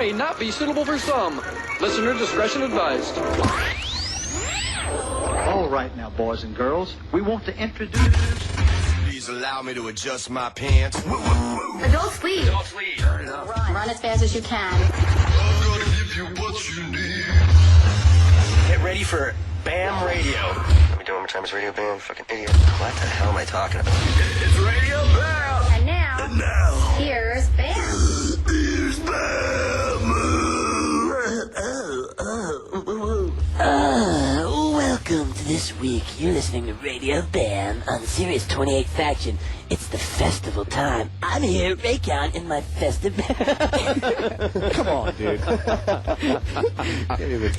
may not be suitable for some. Listener discretion advised. All right now, boys and girls, we want to introduce... Please allow me to adjust my pants. Adult sleep. Don't sleep. Turn it up. Run as fast as you can. I'm gonna give you what you need. Get ready for Bam Radio. Let me do it one more time. It's Radio Bam. Fucking idiot. What the hell am I talking about? It's Radio Bam. And now, here's Bam. Here's Bam. Welcome to this week. You're listening to Radio Bam on Sirius 28 Faction. It's the festival time. I'm here, Rake Yohn, in my festive... Come on, dude.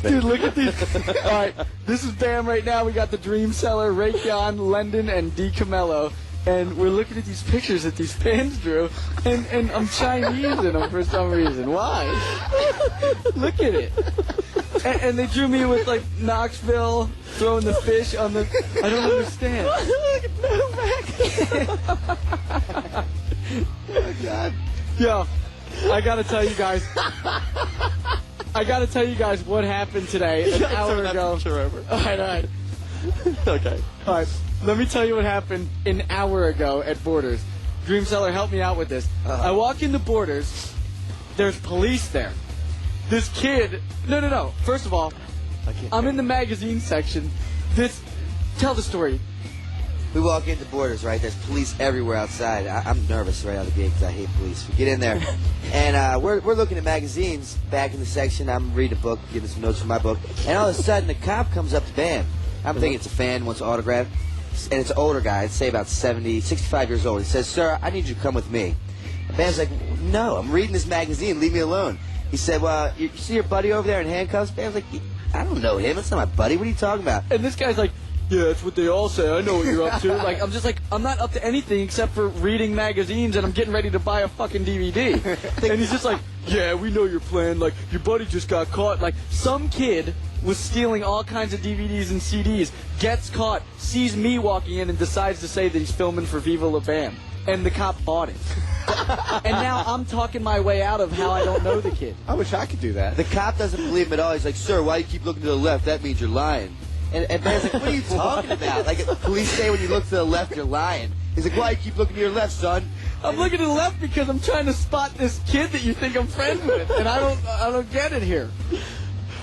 Dude, look at these. All right, this is Bam right now. We got the Dream Seller, Rake Yohn, London, and DiCamillo. And we're looking at these pictures that these fans drew, and I'm Chinese in them for some reason. Why? Look at it. And they drew me with, like, Knoxville throwing the fish on the... I don't understand. Look at Novak. Oh, God. Yo, I gotta tell you guys what happened today an hour ago. All right. Okay. All right, let me tell you what happened an hour ago at Borders. Dream Seller, help me out with this. I walk into Borders. There's police there. This kid... No. First of all, I'm in the magazine section. Tell the story. We walk into Borders, right? There's police everywhere outside. I'm nervous right out of the gate because I hate police. We get in there, and we're looking at magazines back in the section. I'm reading a book, getting some notes from my book, and all of a sudden, the cop comes up to Bam. I'm thinking it's a fan, wants an autograph, and it's an older guy, I'd say about 65 years old. He says, "Sir, I need you to come with me." And Bam's like, "No, I'm reading this magazine. Leave me alone." He said, "Well, you see your buddy over there in handcuffs?" Bam's like, "I don't know him. That's not my buddy. What are you talking about?" And this guy's like, "Yeah, that's what they all say. I know what you're up to." Like, I'm just like, I'm not up to anything except for reading magazines, and I'm getting ready to buy a fucking DVD. And he's just like, "Yeah, we know your plan. Like, your buddy just got caught." Like, some kid was stealing all kinds of DVDs and CDs, gets caught, sees me walking in, and decides to say that he's filming for Viva La Bam. And the cop bought it. And now I'm talking my way out of how I don't know the kid. I wish I could do that. The cop doesn't believe him at all. He's like, "Sir, why do you keep looking to the left? That means you're lying." And Bam's like, "What are you talking about? Like, police say when you look to the left, you're lying." He's like, "Why do you keep looking to your left, son?" I'm looking to the left because I'm trying to spot this kid that you think I'm friends with, and I don't get it here.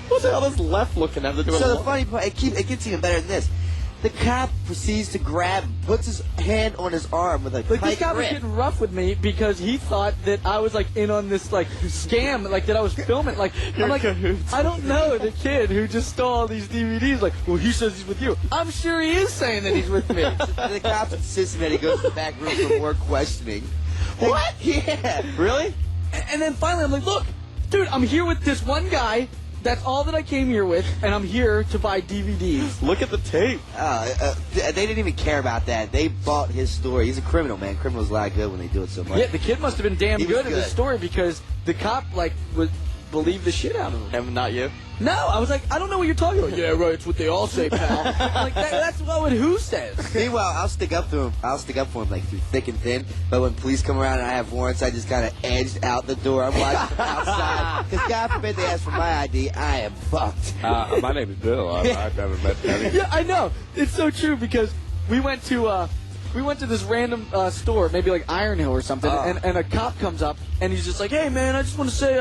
What the hell does left looking at? So the funny part, it gets even better than this. The cop proceeds to grab him, puts his hand on his arm with a Like, tight this guy was grip. getting rough with me because he thought that I was, like, in on this, like, scam, like, that I was filming. Like, I'm like, I don't know the kid who just stole all these DVDs. Like, well, he says he's with you. I'm sure he is saying that he's with me. The cop's insisting that he goes to the back room for more questioning. What? Yeah. Really? And then finally I'm like, look, dude, I'm here with this one guy. That's all that I came here with, and I'm here to buy DVDs. Look at the tape. They didn't even care about that. They bought his story. He's a criminal, man. Criminals lie good when they do it so much. Yeah, the kid must have been damn He was good at this good. story because the cop, like, would believe the shit out of him. And not you? No, I was like, I don't know what you're talking about. Yeah, right, it's what they all say, pal. Like, that's what who says. Meanwhile, I'll stick up for him, like, through thick and thin. But when police come around and I have warrants, I just kind of edged out the door. I'm watching from outside. Because God forbid they ask for my ID, I am fucked. My name is Bill. I've never met any. Yeah, I know. It's so true because we went to this random store, maybe like Iron Hill or something, and a cop comes up and he's just like, "Hey, man, I just want to say,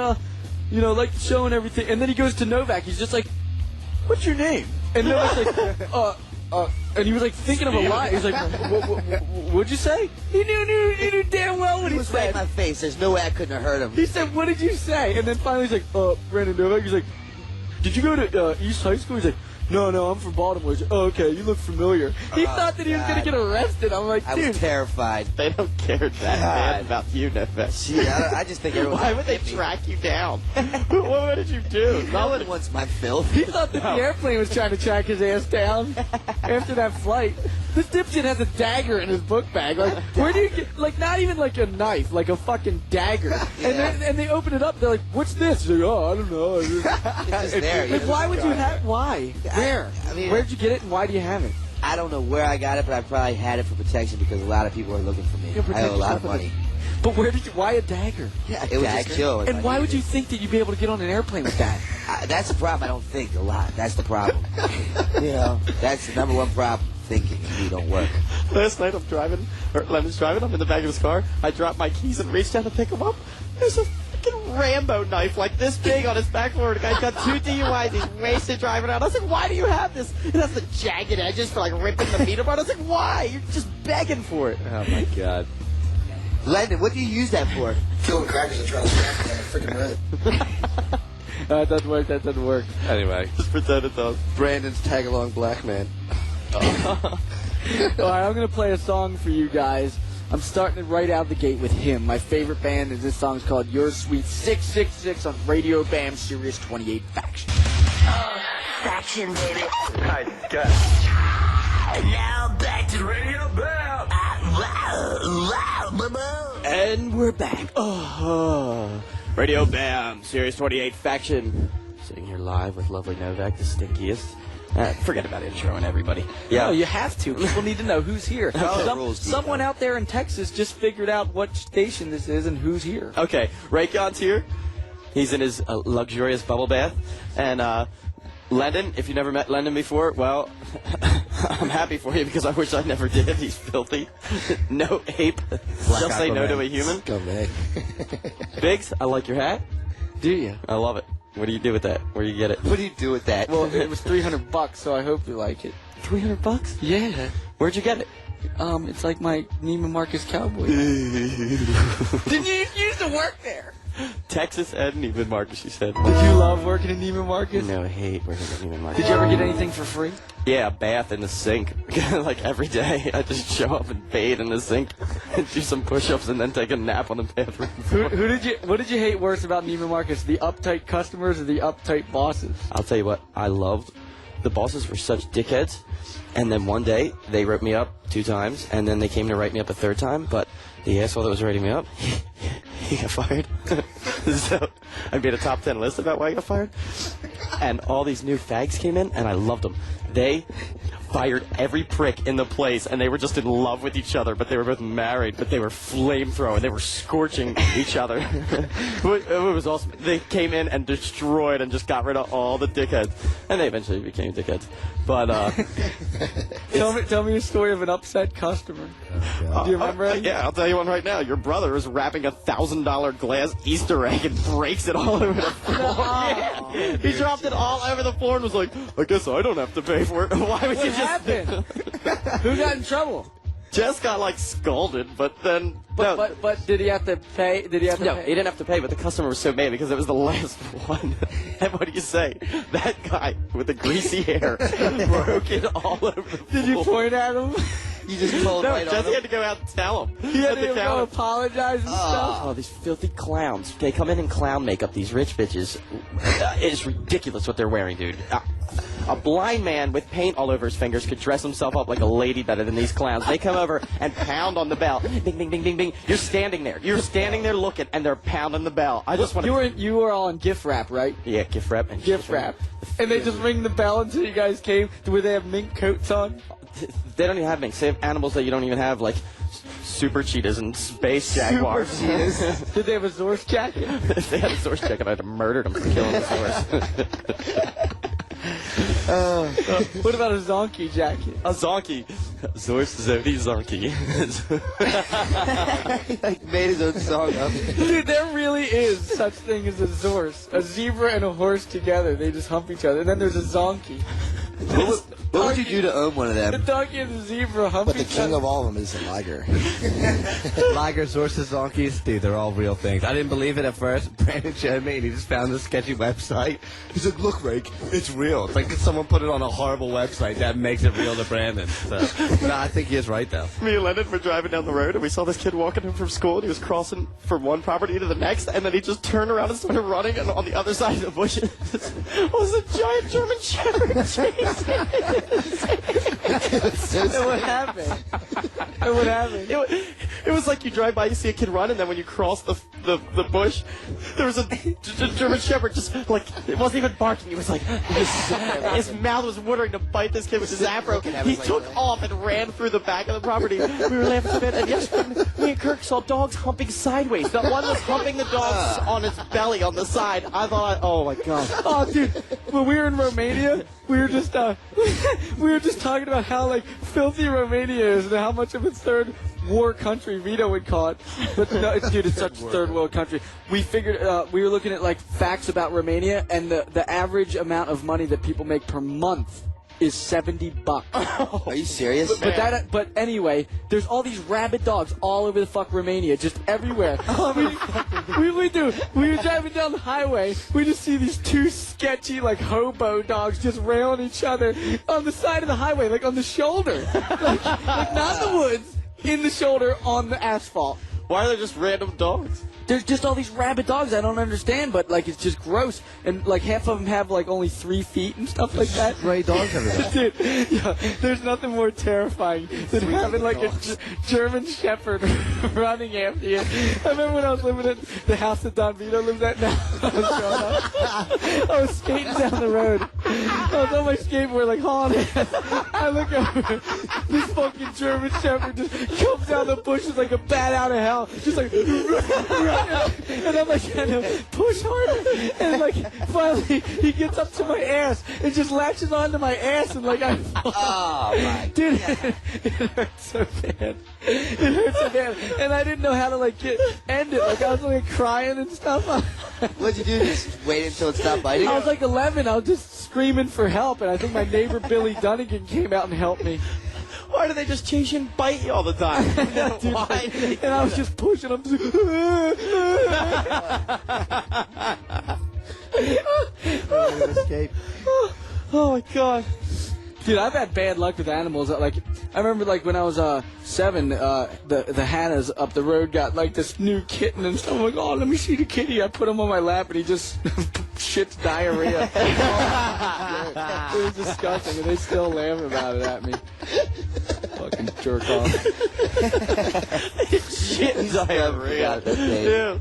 like the show and everything." And then he goes to Novak. He's just like, "What's your name?" And Novak's like, and he was like thinking of a lie. He's like, "What'd you say?" He knew damn well what he was right said. in my face. There's no way I couldn't have heard him. He said, "What did you say?" And then finally he's like, Brandon Novak. He's like, "Did you go to East High School?" He's like, No, I'm from Baltimore. He's like, "Oh, okay, you look familiar." He thought that he was going to get arrested. I'm like, dude. I was terrified. They don't care that bad about you, Novak. Gee, I just think everyone... Why would they track you down? What did you do? No one wants my filth. He thought that the airplane was trying to track his ass down after that flight. This dipshit has a dagger in his book bag. Like, where do you get, like, not even like a knife, like a fucking dagger. And they open it up, they're like, "What's this?" He's like, "Oh, I don't know." It's just there. Like, why would you have, why? Where? I mean, where'd you get it and why do you have it? I don't know where I got it, but I probably had it for protection because a lot of people are looking for me. I owe a lot of money. But why a dagger? Yeah, it was just chill. And why would you think that you'd be able to get on an airplane with that? That's the problem. I don't think a lot. That's the problem. You know, that's the number one problem. Thinking you don't work. Last night Lemon's driving, I'm in the back of his car. I dropped my keys and reached down to pick him up. There's a fucking Rambo knife like this big on his back floor. The guy's got 2 DUIs. He's wasted driving around. I was like, why do you have this? It has the jagged edges for like ripping the meat apart. I was like, why? You're just begging for it. Oh my God. Landon, what do you use that for? Killing crackers and trying to scrap that freaking red. That doesn't work. Anyway, Just pretend it does. Brandon's tag-along black man. All right, I'm going to play a song for you guys. I'm starting it right out the gate with him. My favorite band is this song's called Your Sweet 666 on Radio Bam Sirius 28 Faction. Faction, baby. Hi, guys. And now back to Radio Bam. And we're back. Radio Bam, Sirius 28 Faction. Sitting here live with lovely Novak, the stinkiest. Forget about introing everybody. Yeah, no, you have to. People need to know who's here. Rules, Someone out there in Texas just figured out what station this is and who's here. Okay, Rake Yohn's here. He's in his luxurious bubble bath. And Lennon, if you never met Lennon before, well, I'm happy for you because I wish I never did. He's filthy. No ape. Just say no to a human. Biggs, I like your hat. Do you? I love it. What do you do with that? Where do you get it? What do you do with that? Well, it was $300, so I hope you like it. $300? Yeah. Where'd you get it? It's like my Neiman Marcus cowboy. Didn't you used to work there? Texas and Neiman Marcus, you said. Did you love working in Neiman Marcus? No, I hate working at Neiman Marcus. Did you ever get anything for free? Yeah, a bath in the sink. Like every day, I just show up and bathe in the sink, and do some push-ups, and then take a nap on the bathroom floor. What did you hate worse about Neiman Marcus? The uptight customers or the uptight bosses? I'll tell you what, I loved. The bosses were such dickheads, and then one day, they wrote me up 2 times, and then they came to write me up a 3rd time, but the asshole that was writing me up, he got fired. So I made a top 10 list about why I got fired, and all these new fags came in, and I loved them. They fired every prick in the place, and they were just in love with each other, but they were both married, but they were flamethrowing. They were scorching each other. It was awesome. They came in and destroyed and just got rid of all the dickheads, and they eventually became dickheads. But tell me a story of an upset customer. Do you remember it? Yeah, I'll tell you one right now. Your brother is wrapping a $1,000 glass Easter egg and breaks it all over the floor. Yeah. He dropped it all over the floor and was like, I guess I don't have to pay for it. Why would What you just... happened? Who got in trouble? Jess got like scolded, but then... But did he have to pay? Did he have to No, pay? he didn't have to pay, but the customer was so mad because it was the last one. And what do you say? That guy with the greasy hair broke it all over the floor. Did you point at him? You just told No, right on Jesse him? had to go out and tell him. He had At the to go counter. apologize and stuff. Oh, these filthy clowns. They come in clown makeup, these rich bitches. It's ridiculous what they're wearing, dude. A blind man with paint all over his fingers could dress himself up like a lady better than these clowns. They come over and pound on the bell. Bing, bing, bing, bing, bing. You're standing there. You're standing there looking, and they're pounding the bell. I just want to... You were all in gift wrap, right? Yeah, gift wrap. And Gift wrap. And they just ring the bell until you guys came. Would they have mink coats on? They don't even have minks. They have animals that you don't even have, like super cheetahs and space jaguars. Super cheetahs. Did they have a Zorse jacket? If they had a Zorse jacket, I'd have murdered them for killing the Zorse. What about a Zonky jacket? A Zonky. Zorse Zodi Zonky. He made his own song up. Dude, there really is such thing as a Zorse. A zebra and a horse together. They just hump each other. And then there's a Zonky. What would you do to own one of The them? donkey and the zebra hump But the each king other. of all of them is the liger. Ligers, horses, donkeys, dude, they're all real things. I didn't believe it at first. Brandon showed me, and he just found this sketchy website. He's like, look, Rake, it's real. It's like someone put it on a horrible website that makes it real to Brandon. So, no, I think he is right, though. Me and Lennon were driving down the road, and we saw this kid walking home from school, and he was crossing from one property to the next, and then he just turned around and started running, and on the other side of the bushes was a giant German Shepherd chasing. And what happened? And what happened? It was like you drive by, you see a kid run, and then when you cross the the bush, there was a German Shepherd just like it wasn't even barking. It was like his mouth was watering to bite this kid with his afro. He took off and ran through the back of the property. We were laughing so bad. And yesterday, me and Kirk saw dogs humping sideways. The one was humping the dogs on its belly on the side. I thought, oh my god. Oh, dude, when we were in Romania, we were just talking about how like filthy Romania is and how much of a third war country Vito would call it. But no, it's such a third world country. We figured we were looking at like facts about Romania, and the average amount of money that people make per month is $70. Are you serious? But anyway, there's all these rabid dogs all over the fuck Romania, just everywhere. We were driving down the highway. We just see these two sketchy like hobo dogs just railing each other on the side of the highway, like on the shoulder, like not in the woods, in the shoulder on the asphalt. Why are there just random dogs? There's just all these rabid dogs I don't understand, but like it's just gross, and like half of them have like only 3 feet and stuff like that. Stray dogs everywhere. Dude, yeah, there's nothing more terrifying than having like a German Shepherd running after you. I remember when I was living at the house that Don Vito lives at now. I was skating down the road. I was on my skateboard like hauling it. I look over, this fucking German Shepherd just comes down the bushes like a bat out of hell, just like. And I'm like trying to push harder, and like finally he gets up to my ass and just latches onto my ass, and like I fall. Oh my dude, it hurts so bad. It hurts so bad, and I didn't know how to like end it. Like I was like crying and stuff. What'd you do? Just wait until it stopped biting? I was like 11. I was just screaming for help, and I think my neighbor Billy Dunnigan came out and helped me. Why do they just chase you and bite you all the time? Dude, why? And I was just pushing them. Escape. Oh my god. Dude, I've had bad luck with animals. Like, I remember like when I was 7, the Hannahs up the road got like this new kitten and stuff. I'm like, oh, let me see the kitty. I put him on my lap and he just shits diarrhea. It was disgusting, and they still laugh about it at me. Fucking jerk off. Shit diarrhea. Yeah.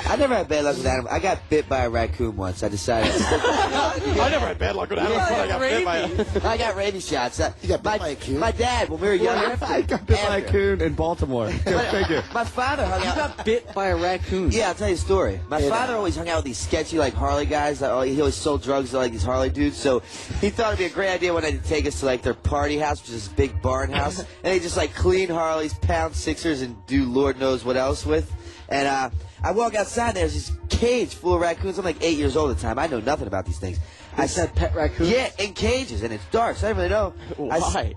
I never had bad luck with animals. I got bit by a raccoon once. I decided. I never had bad luck with animals, but I got bit by I got rabies shots. You got bit by a coon? My dad, when we were younger, I got bit by a coon in Baltimore. Go figure. My father hung out. You got bit by a raccoon? Yeah, I'll tell you a story. My father always hung out with these sketchy, like, Harley guys. He always sold drugs to, like, these Harley dudes. So he thought it'd be a great idea one night to take us to, like, their party house, which is this big barn house. And they just, like, clean Harleys, pound Sixers, and do Lord knows what else with. And I walk outside, and there's this cage full of raccoons. I'm, like, 8 years old at the time. I know nothing about these things. I said pet raccoons? Yeah, in cages, and it's dark, so I don't really know. Why?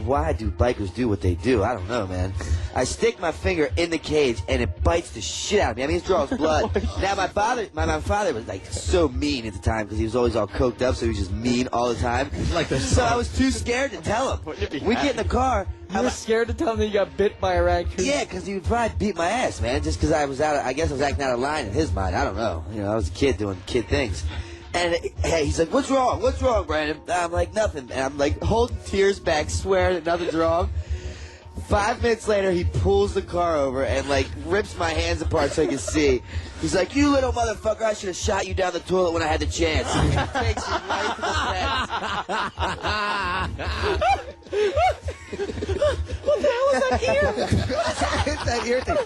Why do bikers do what they do? I don't know, man. I stick my finger in the cage, and it bites the shit out of me. I mean, it draws blood. Now, my father was, like, so mean at the time, because he was always all coked up, so he was just mean all the time. So I was too scared to tell him. We get in the car. You were scared to tell him that you got bit by a raccoon? Yeah, because he would probably beat my ass, man, just because I guess I was acting out of line in his mind. I don't know. You know, I was a kid doing kid things. And hey, he's like, "What's wrong? What's wrong, Brandon?" I'm like, "Nothing." And I'm like holding tears back, swearing that nothing's wrong. 5 minutes later, he pulls the car over and like rips my hands apart so I can see. He's like, "You little motherfucker! I should have shot you down the toilet when I had the chance." He takes it right to the fence. What the hell is that ear? It's that ear thing.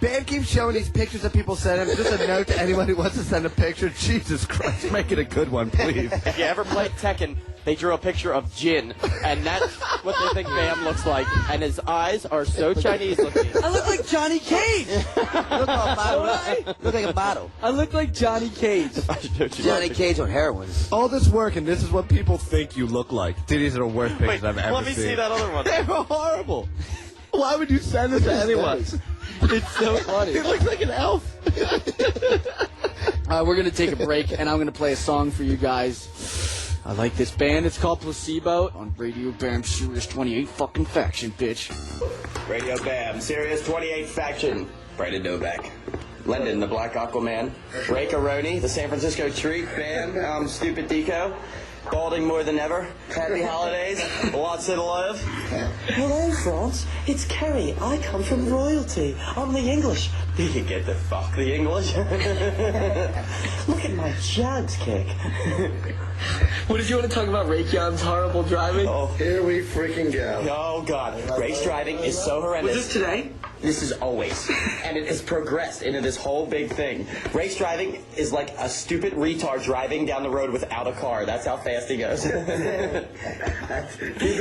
Bam keeps showing these pictures that people send him. Just a note to anyone who wants to send a picture. Jesus Christ, make it a good one, please. If you ever played Tekken, they drew a picture of Jin, and that's what they think Bam looks like. And his eyes are so Chinese looking. I look like Johnny Cage! Look like a model. I look like Johnny Cage. Johnny Cage on heroin. All this work, and this is what people think you look like. Dude, these are the worst pictures I've ever seen. Let me see that other one. They're horrible. Why would you send this to anyone? It's so funny. He looks like an elf. We're going to take a break, and I'm going to play a song for you guys. I like this band. It's called Placebo on Radio Bam, Sirius 28 fucking Faction, bitch. Radio Bam, Sirius 28 Faction. Brandon Novak. Lendon, the Black Aquaman. Rake Yohn, the San Francisco Treat Band. Stupid Deco. Balding more than ever. Happy holidays. Lots to love. Hello, Frantz. It's Kerry. I come from royalty. I'm the English. You get the fuck the English. Look at my jugs kick. What did you want to talk about Rake Yohn's horrible driving? Oh, here we freaking go. Oh, God. Race driving is so horrendous. Was this today? This is always. And it has progressed into this whole big thing. Race driving is like a stupid retard driving down the road without a car. That's how fast he goes. Keep it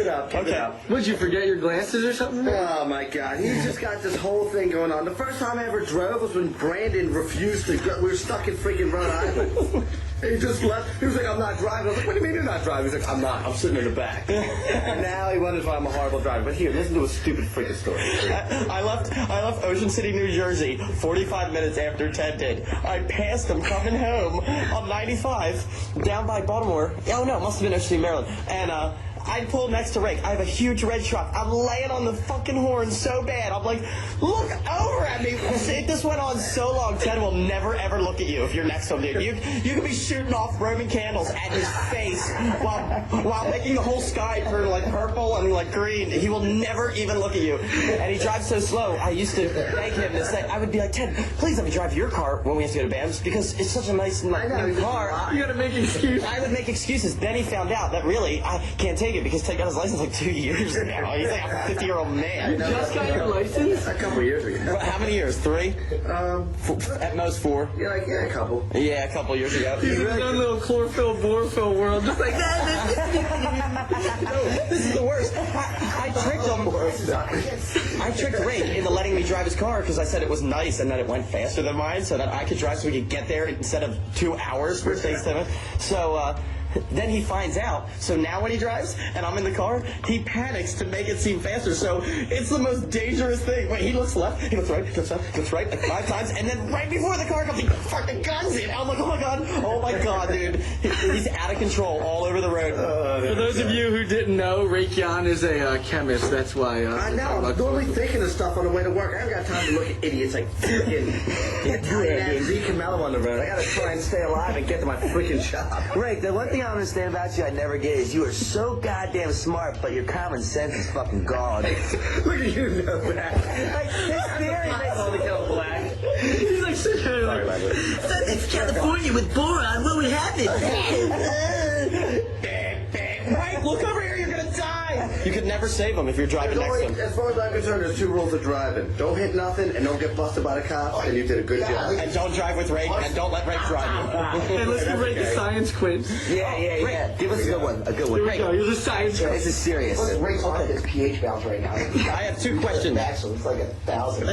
up. Keep it up. Would you forget your glasses or something? Oh my God, he's just got this whole thing going on. The first time I ever drove was when Brandon refused to go. We were stuck in freaking Rhode Island. He just left. He was like, I'm not driving. I was like, what do you mean you're not driving? He's like, I'm not. I'm sitting in the back. And now he wonders why I'm a horrible driver. But here, listen to a stupid freaking story. I left Ocean City, New Jersey 45 minutes after Ted did. I passed him coming home on 95 down by Baltimore. Oh no, it must have been Ocean City, Maryland. And I pulled next to Rake. I have a huge red truck. I'm laying on the fucking horn so bad. I'm like, look over at me. This went on so long. Ted will never ever look at you if you're next to him, dude. You could be shooting off Roman candles at his face while making the whole sky turn like purple and like green. He will never even look at you. And he drives so slow. I used to beg him to say, I would be like, Ted, please let me drive your car when we have to go to Bam's because it's such a nice new car. You gotta make excuses. I would make excuses. Then he found out that really I can't take it because Ted got his license like 2 years now. He's like a 50-year-old man. You just got your license? A couple years ago. How many years? 3? At most 4. Yeah, a couple. Yeah, a couple years ago. He's in his own little chlorophyll, borophyll world, just like that. This is the worst. I tricked him. I tricked Rake into letting me drive his car because I said it was nice and that it went faster than mine so that I could drive so we could get there instead of 2 hours, which takes 7. So, then he finds out. So now when he drives and I'm in the car, he panics to make it seem faster. So it's the most dangerous thing. Wait, he looks left, he looks right, he looks left, he looks right like 5 times, and then right before the car comes, he fucking guns it. I'm like, oh my god, dude. He's out of control all over the road. For those of you who didn't know, Rake Yohn is a chemist. That's why. I know. I'm normally thinking of stuff on the way to work. I haven't got time to look at idiots like freaking DiCamillo on the road. I gotta try and stay alive and get to my freaking job. Rake, the one thing I understand about you I never get is you are so goddamn smart, but your common sense is fucking gone. Look at you, Novak. Like, this theory makes all the hell black. He's like sitting there like, If California with boron, what would happen? Right, look over here, you're gonna die. You could never save him if you're driving next to him. As far as I'm concerned, there's 2 rules of driving. Don't hit nothing and don't get busted by the cops, and you did a good job. And don't drive with Rake, and don't let Rake drive you. hey, let's give Rake a science quiz. Yeah. Give us a good one. A good one. Here we go. Here's a science quiz. This is serious. Rake's on his pH balance right now. I have 2 questions. Actually, it's like 1,000.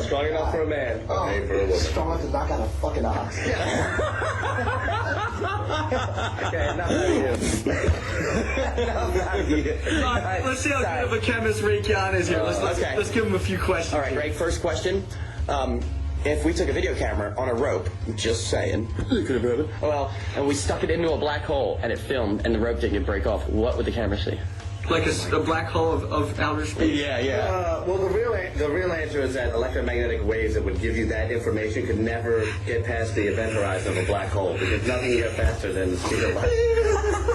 Strong enough for a man. Oh, made for a woman. Strong enough to knock out a fucking ox. Okay, enough of you. Let's see how good of a chemist Rake Yohn is here. Let's give him a few questions. All right, Rake, first question. If we took a video camera on a rope, just saying, well, and we stuck it into a black hole and it filmed and the rope didn't break off, what would the camera see? Like a black hole of outer space? Yeah. Well, the real answer is that electromagnetic waves that would give you that information could never get past the event horizon of a black hole because nothing can get faster than the speed of light.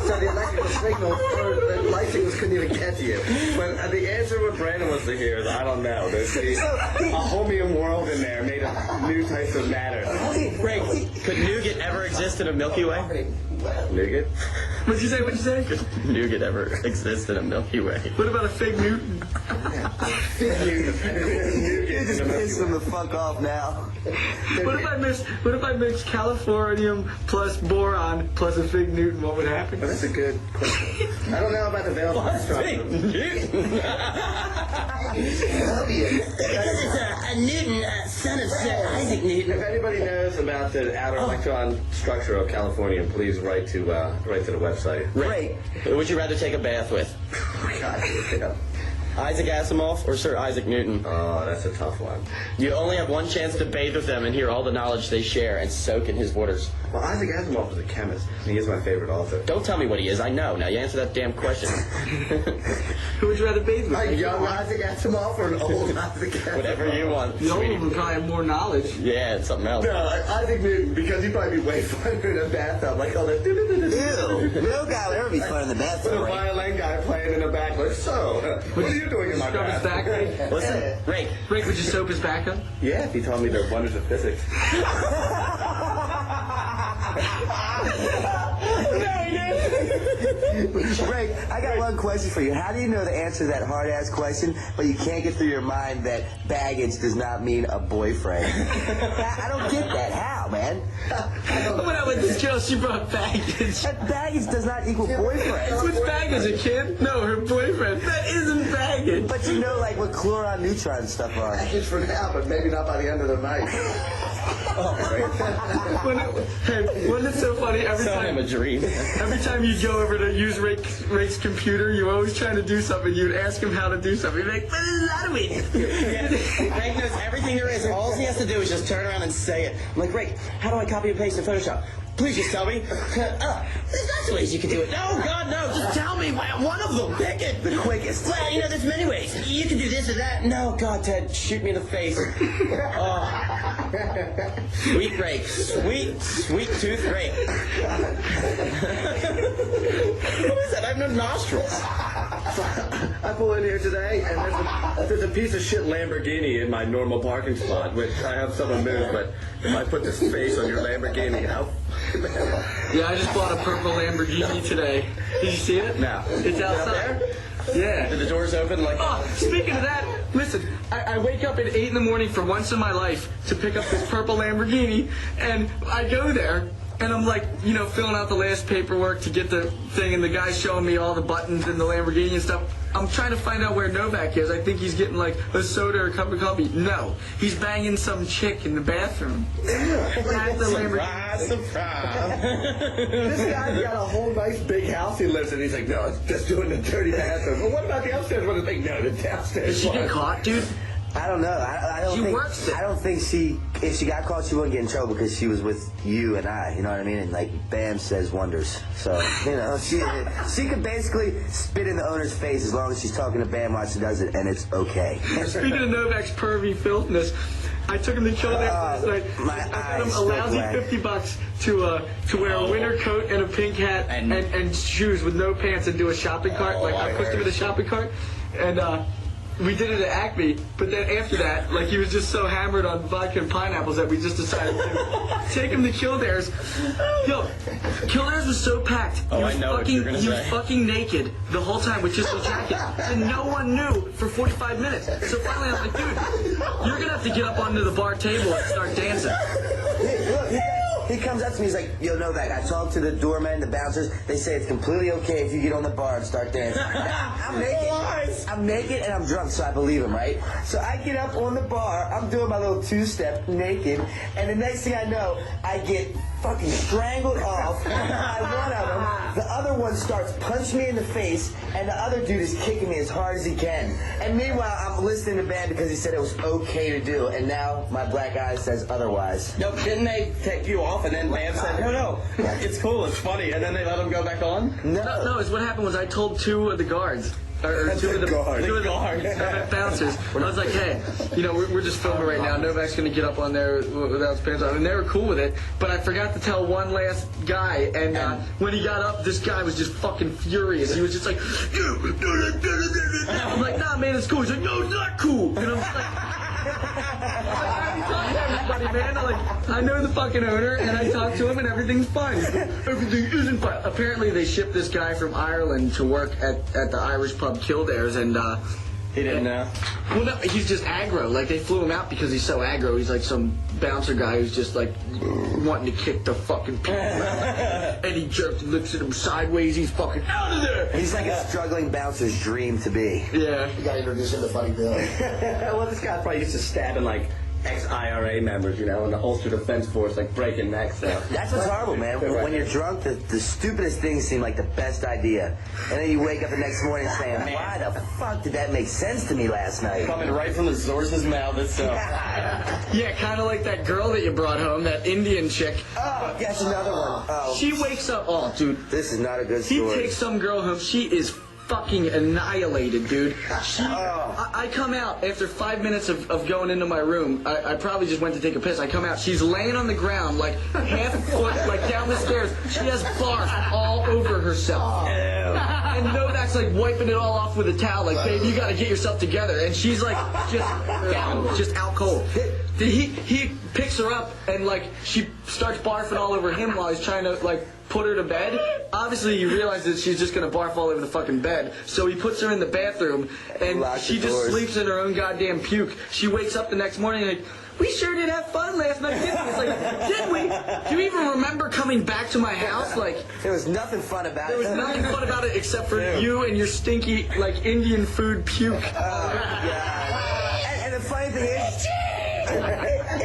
So the electrical signal or the light signals couldn't even get to you. But the answer what Brandon wants to hear is, I don't know. There's a homium world in there made of new types of matter. Rake, could nougat ever exist in a Milky Way? Nougat? What'd you say? Could nougat ever exist in a Milky Way? What about a fig Newton? You're just pissing the fuck off now. What if I mix californium plus boron plus a fig Newton? What would happen? Well, that's a good question. I don't know about the valence structure. Newton, son of Sir Isaac Newton. If anybody knows about the outer electron structure of californium, please write to the website. Rake, who would you rather take a bath with? Oh, God. Isaac Asimov or Sir Isaac Newton? Oh, that's a tough one. You only have one chance to bathe with them and hear all the knowledge they share and soak in his waters. Well, Isaac Asimov was a chemist. He is my favorite author. Don't tell me what he is. I know. Now you answer that damn question. Who would you rather bathe with? A young Isaac Asimov or an old Isaac Asimov? Whatever you want. The old one would probably have more knowledge. Yeah, it's something else. No, Isaac Newton, because he'd probably be way funnier in a bathtub. Like, oh, that... Ew. No guy would ever be fun in the With a bathroom. Right? violin guy playing in the back. Like, so, what are you doing in my Scrub his back, bathroom? Ray? Listen, Rake. Rake, would you soap his back up? Yeah, if he told me the wonders of physics. Ray, I got one question for you. How do you know the answer to that hard-ass question, but you can't get through your mind that baggage does not mean a boyfriend? I don't get that. How, man? When I went to this girl, she brought baggage. That baggage does not equal boyfriend. What's baggage, a kid? No, her boyfriend. That isn't baggage. But you know, like, what chloron neutron and stuff are. Package for now, but maybe not by the end of the night. Wasn't it so funny? Every Tell him a time, dream. every time you go over to use Rake's computer, you're always trying to do something. You'd ask him how to do something. You'd be like, but there's a lot of ways. Rake knows everything there is. All he has to do is just turn around and say it. I'm like, Rake, how do I copy and paste in Photoshop? Please just tell me. There's lots of ways you can do it. No, God, no. Just tell me one of them. Pick it. The quickest. Well, you know, there's many ways. You can do this or that. No, God, Ted, shoot me in the face. Oh. Sweet Rake. Sweet tooth Rake. What is that? I have no nostrils. I pull in here today, and there's a piece of shit Lamborghini in my normal parking spot, which I have someone move, but if I put this face on your Lamborghini, how... Yeah, I just bought a purple Lamborghini today. Did you see it? No. It's outside. Yeah. Did the doors open like... Oh, speaking of that, listen, I wake up at 8 in the morning for once in my life to pick up this purple Lamborghini, and I go there, and I'm like, you know, filling out the last paperwork to get the thing, and the guy's showing me all the buttons in the Lamborghini and stuff. I'm trying to find out where Novak is. I think he's getting like a soda or a cup of coffee. No, he's banging some chick in the bathroom. At the Lamborghini. Surprise. This guy's got a whole nice big house he lives in. He's like, no, it's just doing the dirty bathroom. Well, what about the upstairs one? Like, no, the downstairs Did she get one. caught, dude? I don't know. I don't She think, works it. I don't think if she got caught, she wouldn't get in trouble because she was with you and I. You know what I mean? And like, Bam says wonders. So you know, she could basically spit in the owner's face as long as she's talking to Bam while she does it, and it's okay. Speaking of Novak's pervy filthiness, I took him to kill there last night. My I got eyes him a still lousy black. $50 to wear a winter coat and a pink hat and shoes with no pants and do a shopping cart. Like I pushed him in a shopping cart, and we did it at Acme. But then after that, like he was just so hammered on vodka and pineapples that we just decided to take him to Kildare's. Yo, Kildare's was so packed. Oh, I know what you're gonna He was say. fucking naked the whole time with just a jacket, and no one knew for 45 minutes. So finally, I'm like, dude, you're gonna have to get up onto the bar table and start dancing. Look, he comes up to me, he's like, yo, Novak, I talked to the doorman, the bouncers, they say it's completely okay if you get on the bar and start dancing. I'm naked. I'm naked and I'm drunk, so I believe him, right? So I get up on the bar, I'm doing my little two-step naked, and the next thing I know, I get fucking strangled off by one of them. The other one starts punching me in the face, and the other dude is kicking me as hard as he can. And meanwhile, I'm listening to Bam because he said it was okay to do, and now my black eye says otherwise. No, didn't they take you off and then Bam said, no, it's cool, it's funny, and then they let him go back on? No, it's what happened was I told two of the guards. Or two of the bouncers. I was like, hey, you know, we're just filming right now. Novak's going to get up on there without his pants on. And they were cool with it. But I forgot to tell one last guy. And when he got up, this guy was just fucking furious. He was just like, I'm like, nah, man, it's cool. He's like, no, it's not cool. And I'm just like, everybody, man. I know the fucking owner, and I talked to him, and everything's fine. Everything isn't fine. Apparently, they shipped this guy from Ireland to work at the Irish pub Kildare's, and he didn't know. Well, no, he's just aggro. Like they flew him out because he's so aggro. He's like some bouncer guy who's just like wanting to kick the fucking people out. And he jerks and looks at him sideways. He's fucking out of there. He's like a struggling bouncer's dream to be. Yeah. You gotta introduce him to Buddy Bill. Well, this guy probably used to stab in like ex-IRA members, you know, in the Ulster Defense Force, like breaking necks. So. That's what's horrible, man. When you're drunk, the stupidest things seem like the best idea. And then you wake up the next morning saying, why the fuck did that make sense to me last night? Coming right from the source's mouth itself. Yeah, kind of like that girl that you brought home, that Indian chick. Oh, that's another one. Oh. She wakes up, oh, dude. This is not a good He story. takes some girl home, she is fucking annihilated, dude. I come out after 5 minutes of going into my room. I probably just went to take a piss. I come out. She's laying on the ground, like half a foot, like down the stairs. She has barf all over herself. And Novak's like wiping it all off with a towel, like, babe, you gotta get yourself together. And she's like just out cold. He picks her up and like she starts barfing all over him while he's trying to like put her to bed. Obviously, he realizes she's just gonna barf all over the fucking bed, so he puts her in the bathroom, and she just sleeps in her own goddamn puke. She wakes up the next morning like, we sure did have fun last night, didn't we? It's like, did we? Do you even remember coming back to my house? Like, there was nothing fun about it. There was nothing fun about it except for you and your stinky, like, Indian food puke. Oh, God. And the funny thing is,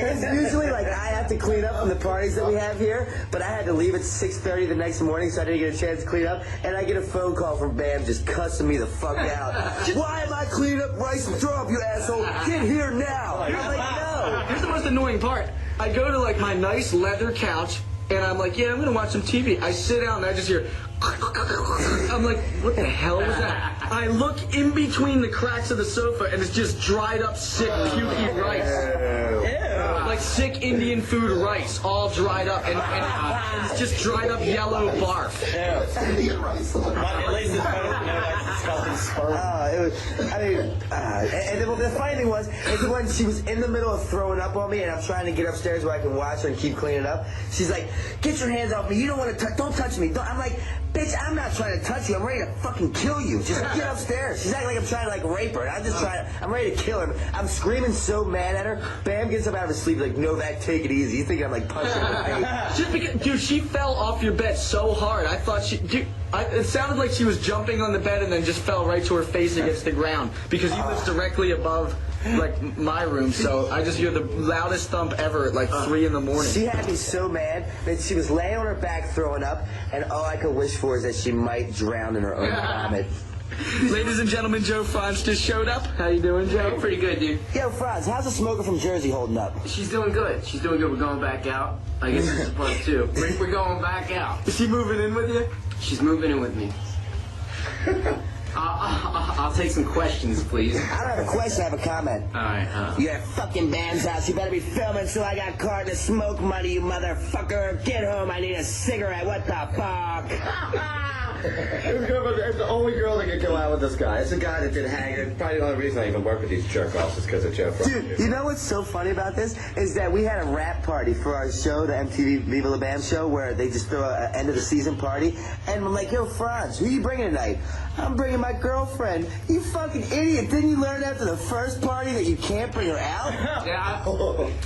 it's usually like I have to clean up from the parties that we have here, but I had to leave at 6:30 the next morning, so I didn't get a chance to clean up. And I get a phone call from Bam just cussing me the fuck out. Why am I cleaning up rice and throw up, you asshole? Get here now. I'm like, no. Here's the most annoying part. I go to like my nice leather couch, and I'm like, yeah, I'm gonna watch some TV. I sit down and I just hear. I'm like, what the hell was that? I look in between the cracks of the sofa, and it's just dried up, sick, pukey rice. Like sick Indian food rice, all dried up, and it's just dried up yellow barf. At least it's better than Novak's disgusting sperm. And the funny thing was, is when she was in the middle of throwing up on me, and I'm trying to get upstairs where I can watch her and keep cleaning up. She's like, "Get your hands off me! You don't want to don't touch me!" I'm like, "Bitch, I'm not trying to touch you. I'm ready to fucking kill you. Just get upstairs." She's acting like I'm trying to like rape her. I'm ready to kill her. I'm screaming so mad at her. Bam gets up out of his sleep like, "Novak, take it easy." You think I'm like punching her in the face? Just because, dude, she fell off your bed so hard. I thought it sounded like she was jumping on the bed and then just fell right to her face against the ground because you live directly above like my room, so I just hear the loudest thump ever at like 3 in the morning. She had me so mad that she was laying on her back throwing up, and all I could wish for is that she might drown in her own vomit. Ladies and gentlemen, Joe Frantz just showed up. How you doing, Joe? Pretty good, dude. Yo, Frantz, how's the smoker from Jersey holding up? She's doing good. She's doing good. We're going back out. I guess it's supposed to. We're going back out. Is she moving in with you? She's moving in with me. I'll take some questions, please. I don't have a question, I have a comment. Alright, You're at fucking Bam's house. You better be filming so I got carton of smoke money, you motherfucker. Get home, I need a cigarette. What the fuck? It's the only girl that could go out with this guy. It's a guy that did hang. Probably the only reason I even work with these jerk-offs is because of Joe Frantz. Dude, you know what's so funny about this? Is that we had a rap party for our show, the MTV Viva La Bam show, where they just throw an end-of-the-season party. And I'm like, yo, Frantz, who you bringing tonight? I'm bringing my girlfriend. You fucking idiot. Didn't you learn after the first party that you can't bring her out? Yeah,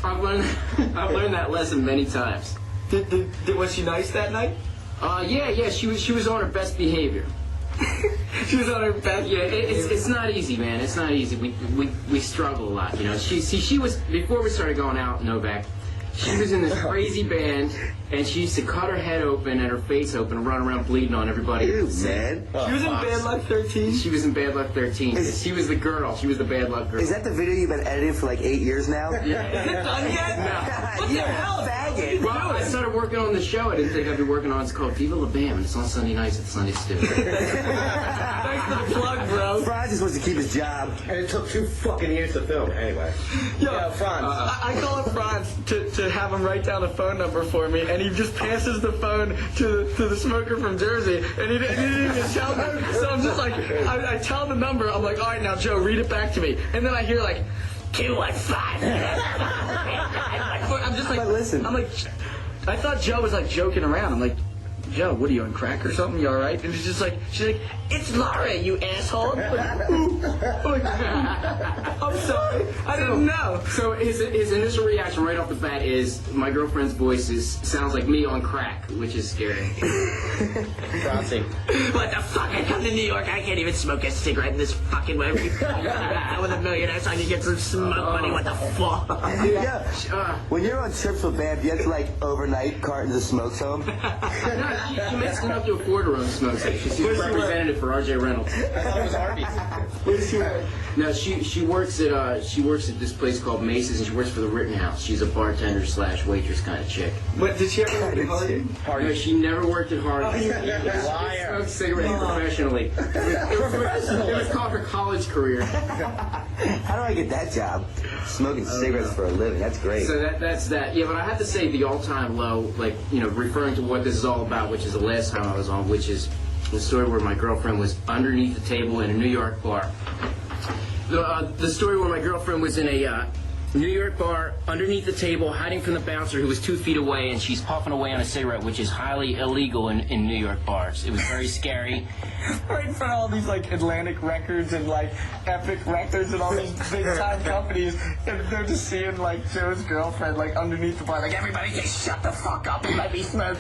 I've learned that lesson many times. Was she nice that night? Yeah, she was on her best behavior. She was on her best. Yeah, it's not easy, man. It's not easy. We struggle a lot, you know. She was before we started going out, Novak. She was in this crazy band, and she used to cut her head open and her face open and run around bleeding on everybody. Ew, man. She was in Bad Luck 13? She was in Bad Luck 13. She was the girl. She was the Bad Luck girl. Is that the video you've been editing for like 8 years now? Yeah. Is it done yet? No. What the hell? Faggot. Well, I started working on the show. I didn't think I'd be working on it. It's called Viva La Bam, and it's on Sunday nights at Sunday Stew. Thanks for the plug, bro. Frantz just wants to keep his job. And it took 2 fucking years to film. Anyway. Yo, Frantz. I call up Frantz to have him write down a phone number for me, and he just passes the phone to the smoker from Jersey, and he didn't even tell me. So I'm just like, I tell the number, I'm like, all right, now, Joe, read it back to me. And then I hear like, 215. I'm just like, But listen. I'm like, I thought Joe was like joking around. I'm like, Joe, what are you on crack or something? You all right? And she's like, it's Laura, you asshole. I'm sorry, I didn't know. So his initial reaction right off the bat is my girlfriend's voice sounds like me on crack, which is scary. Frantz. What the fuck? I come to New York, I can't even smoke a cigarette in this fucking way. With $1 million, so I can get some smoke money. What the fuck? Yeah. When you're on trips with Bam, do you have to like overnight cartons of smokes home? No, she makes enough to afford her own smoke station. She's a representative for R.J. Reynolds. I thought it was Arby's. Where does she work? No, she works at this place called Macy's, and she works for the Rittenhouse. She's a bartender / waitress kind of chick. What did she ever work at Hardy? No, she never worked at Hardy. She smoked cigarettes professionally. It was called her college career. How do I get that job? Smoking cigarettes for a living. That's great. So that's that. Yeah, but I have to say the all-time low, like, referring to what this is all about, which is the last time I was on, which is the story where my girlfriend was underneath the table in a New York bar. The story where my girlfriend was in a New York bar, underneath the table, hiding from the bouncer who was 2 feet away, and she's puffing away on a cigarette, which is highly illegal in New York bars. It was very scary. Right in front of all these like Atlantic Records and like Epic Records and all these big time companies, and they're just seeing like Joe's girlfriend like underneath the bar, like everybody just shut the fuck up and let me smoke.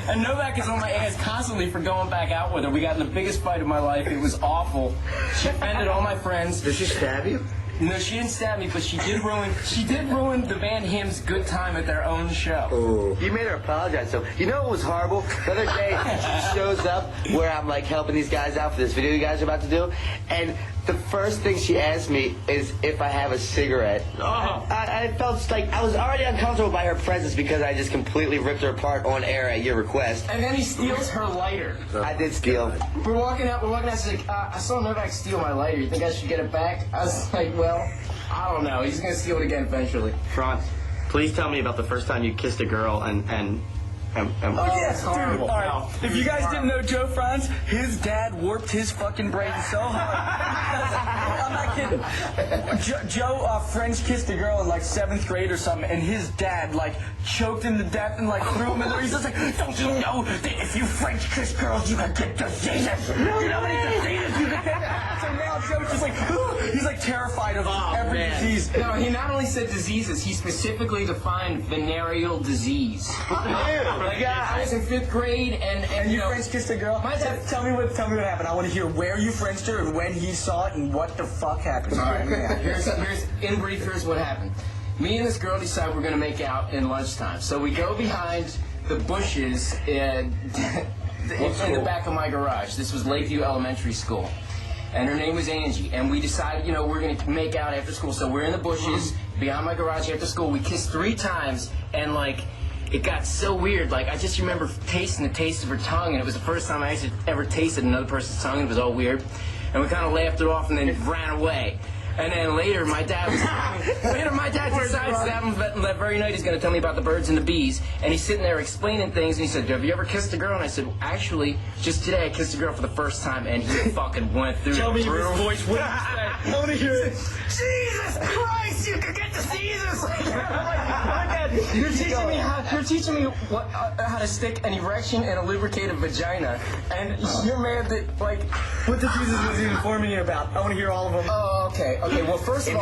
and Novak is on my ass constantly for going back out with her. We got in the biggest fight of my life. It was awful. She offended all my friends. Did she stab you? No, she didn't stab me, but she did ruin the band Hymn's good time at their own show. Oh. You made her apologize. So you know what was horrible? The other day she shows up where I'm like helping these guys out for this video you guys are about to do, and the first thing she asked me is if I have a cigarette. Oh. I felt like I was already uncomfortable by her presence because I just completely ripped her apart on air at your request. And then he steals her lighter. I did steal. We're walking out, she's like, I saw Novak steal my lighter. You think I should get it back? I was like, well, I don't know. He's going to steal it again eventually. Frantz, please tell me about the first time you kissed a girl and oh, yes, dude. horrible. All right. If you guys didn't know Joe Frantz, his dad warped his fucking brain so hard. I'm not kidding. Joe French kissed a girl in like 7th grade or something, and his dad like choked him to death and like threw him in there. He's just like, don't you know that if you French kiss girls, you can get diseases? You know how many diseases you can get? So now Joe's just like, he's like terrified of every disease. No, he not only said diseases, he specifically defined venereal disease. I was in 5th grade, and you French kissed a girl? My dad, tell me what happened. I want to hear where you Frenched her and when he saw it and what the fuck happened. All right, here's in brief. Here's what happened. Me and this girl decide we're gonna make out in lunchtime. So we go behind the bushes in the back of my garage. This was Lakeview Elementary School, and her name was Angie. And we decided, we're gonna make out after school. So we're in the bushes behind my garage after school. We kissed 3 times, and like. It got so weird. Like, I just remember tasting the taste of her tongue, and it was the first time I actually ever tasted another person's tongue. It was all weird. And we kind of laughed it off and then ran away. And then later, my dad decides that very night he's going to tell me about the birds and the bees. And he's sitting there explaining things, and he said, have you ever kissed a girl? And I said, actually, just today I kissed a girl for the first time, and he fucking went through Tell the me roof. his voice. What did he say? I want to hear it. Jesus Christ, you could get diseases! You're teaching me how to stick an erection in a lubricated vagina, and you're mad that, like... What diseases was he informing you about? I want to hear all of them. Oh, okay. Well, first of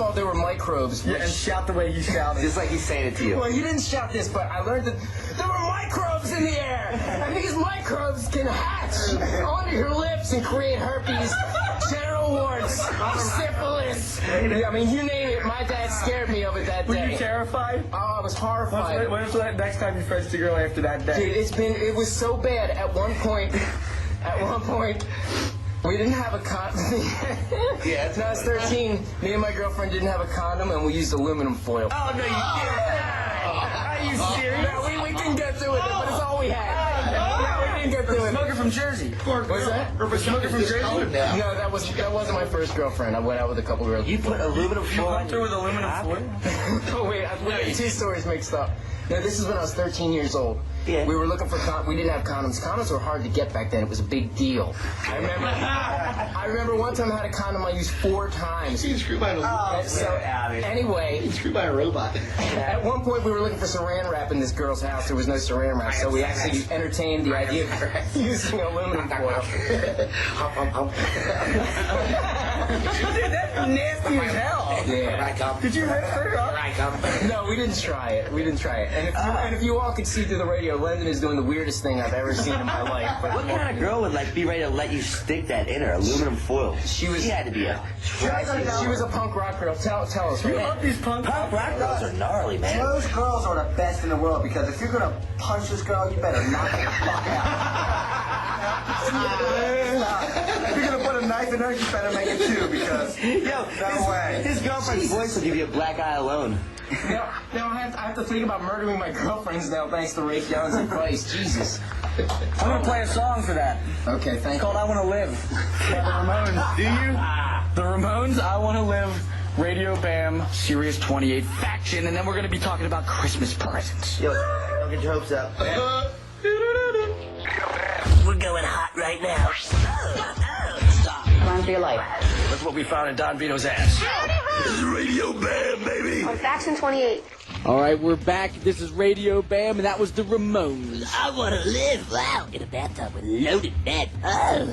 all, there were microbes. Yeah, and shout the way you shouted. Just like he's saying it to you. Well, you didn't shout this, but I learned that there were microbes in the air, and these microbes can hatch onto your lips and create herpes, genital warts, syphilis. I mean, you name it. My dad scared me of it that day. Were you terrified? Oh, I was horrified. When's the next time you Frenched a girl after that day? Dude, it was so bad. At one point, we didn't have a condom. Yeah. When I was 13, me and my girlfriend didn't have a condom, and we used aluminum foil. Oh, no, you didn't. Are you serious? No, we couldn't get through with it, but it's all we had. didn't get through it. Smoker from Jersey. What's that? Smoker from Jersey? No, that wasn't my first girlfriend. I went out with a couple girls. You put aluminum foil. You went through with aluminum foil? Oh wait, I got two stories mixed up. No, this is when I was 13 years old. Yeah. We were looking for we didn't have condoms. Condoms were hard to get back then. It was a big deal. I remember one time I had a condom I used 4 times. You can screw by a Anyway, you can screw by a robot. At one point we were looking for saran wrap in this girl's house. There was no saran wrap, so we actually entertained the idea of using aluminum foil. Dude, that's nasty as hell. Yeah. Did you lift her up? No, we didn't try it. And if you all could see through the radio, Lyndon is doing the weirdest thing I've ever seen in my life. But What kind of girl would be ready to let you stick that in her? Aluminum foil. She had to be a. She was a punk rock girl. Tell us. You love these punk rock girls are gnarly, man. Those girls are the best in the world because if you're gonna punch this girl, you better knock her the fuck out. If you're gonna put a knife in her, you better make it 2 because no way. His girlfriend's voice will give you a black eye alone. Now I have to think about murdering my girlfriends now thanks to Rake Yohn's advice. Jesus. I'm gonna play a song for that. Okay, thank you. It's called I Wanna Live. The Ramones. Do you? The Ramones, I Wanna Live. Radio Bam, Sirius 28 Faction, and then we're gonna be talking about Christmas presents. Yo, don't get your hopes up. We're going hot right now. Stop. Run for your life. That's what we found in Don Vito's ass. This is Radio Bam, baby. On Faction 28. All right, we're back. This is Radio Bam, and that was the Ramones. I want to live. Wow. In a bathtub with loaded bed. Oh.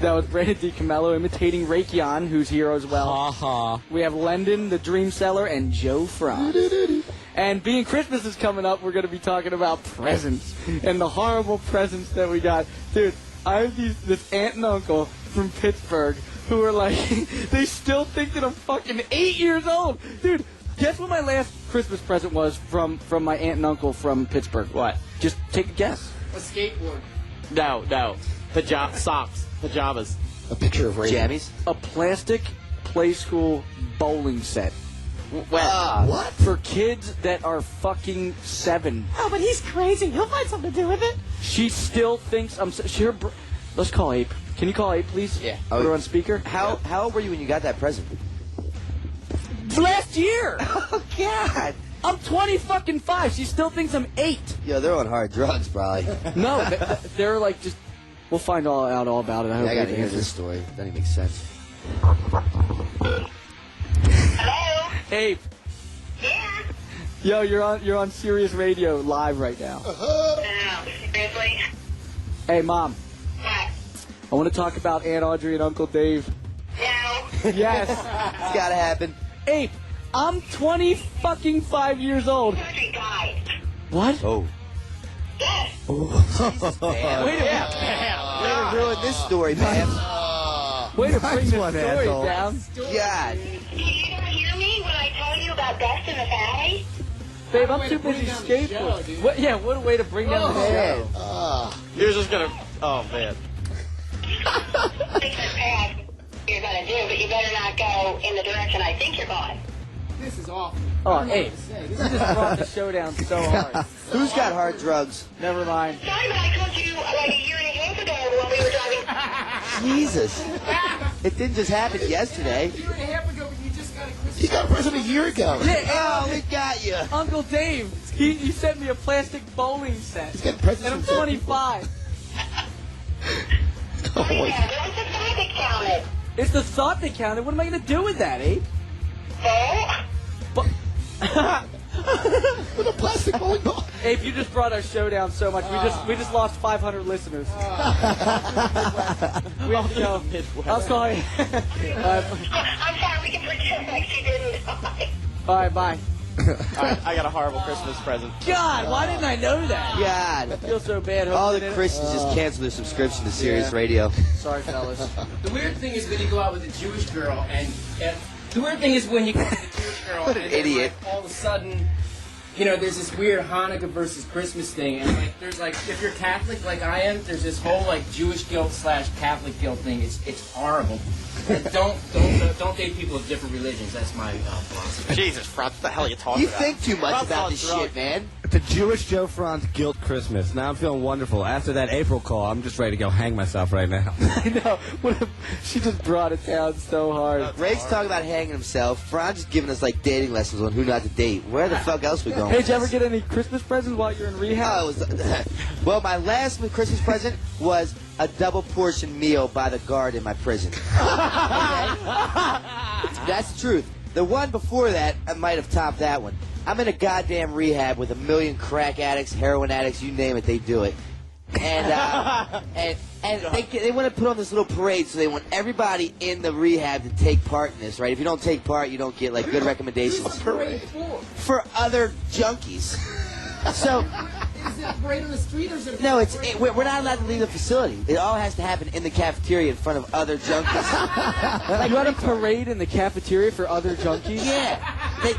That was Brandon DiCamillo imitating Rake Yohn, who's here as well. We have Lyndon, the Dream Seller, and Joe Frantz. And being Christmas is coming up, we're going to be talking about presents and the horrible presents that we got. Dude, I have this aunt and uncle from Pittsburgh who are like, they still think that I'm fucking 8 years old. Dude, guess what my last Christmas present was from my aunt and uncle from Pittsburgh? What? Just take a guess. A skateboard. No. Socks. Pajamas. A picture of Ray. Jammies. A plastic play school bowling set. What? For kids that are fucking 7. Oh, but he's crazy. He'll find something to do with it. She still thinks I'm... Let's call Ape. Can you call Ape, please? Yeah. Put her on speaker. How old were you when you got that present? Last year! Oh, God. I'm 25. She still thinks I'm 8. Yo, they're on hard drugs, probably. No, they're like just... We'll find out all about it. I hope I gotta Ape hear answers. this story. Doesn't even make sense. Hello? Ape. Yeah. Yo, you're on Sirius Radio live right now. No, seriously? Hey, Mom. What? I want to talk about Aunt Audrey and Uncle Dave. No. Yes. It's gotta happen. Ape, I'm 25 years old. Audrey died. What? Oh. Yes. Damn. Wait a minute. Way to ruin this story, man. Way to bring this one, story asshole. God. down. Did you not hear me when I told you about Best in the Family? Babe, I'm too busy skateboarding. What a way to bring down the show. You're just gonna... Oh, man. Think the path you're gonna do, but you better not go in the direction I think you're going. This is awful. Oh, Ape, you just brought the show down so hard. Who's got hard drugs? Never mind. Sorry, but I told you like a year and a half ago when we were driving. Jesus. It didn't just happen yesterday. A year and a half ago, but you just got a Christmas. He got a present a year ago. Oh, we got you. Uncle Dave, he sent me a plastic bowling set. He's getting presents And I'm from 25. Oh, yeah, there was the thought that counted. It's the thought that counted. What am I going to do with that, Ape? Oh? With a plastic bowling ball. Ape, you just brought our show down so much. We just lost 500 listeners. We have to go. I'll call you. I'm sorry, we can pretend like she didn't die. All right, bye. I got a horrible Christmas present. God, why didn't I know that? God. I feel so bad. All the Christians just canceled their subscription to Sirius Radio. Sorry, fellas. The weird thing is when you go out with a Jewish girl and the weird thing is when you go out with a Jewish girl What an and then, idiot. like, all of a sudden, you know, there's this weird Hanukkah versus Christmas thing, and like there's like if you're Catholic like I am, there's this whole like Jewish guilt / Catholic guilt thing. It's horrible. Like, don't date people of different religions. That's my philosophy. Jesus, Frantz, what the hell are you talking You about? think too much Frantz about on this drugs. shit, man. The Jewish Joe Frantz guilt Christmas. Now I'm feeling wonderful. After that April call, I'm just ready to go hang myself right now. I know. She just brought it down so hard. Rake's talking about hanging himself. Frantz is giving us like dating lessons on who not to date. Where the fuck else we going? Hey, did you ever get any Christmas presents while you're in rehab? Well, my last Christmas present was a double portion meal by the guard in my prison. Okay? That's the truth. The one before that, I might have topped that one. I'm in a goddamn rehab with a million crack addicts, heroin addicts, you name it, they do it. And they want to put on this little parade, so they want everybody in the rehab to take part in this, right? If you don't take part, you don't get like good recommendations. For other junkies. So. Is it a parade on the street or is it? No, we're not allowed to leave the facility. It all has to happen in the cafeteria in front of other junkies. Like, you had a parade in the cafeteria for other junkies? Yeah.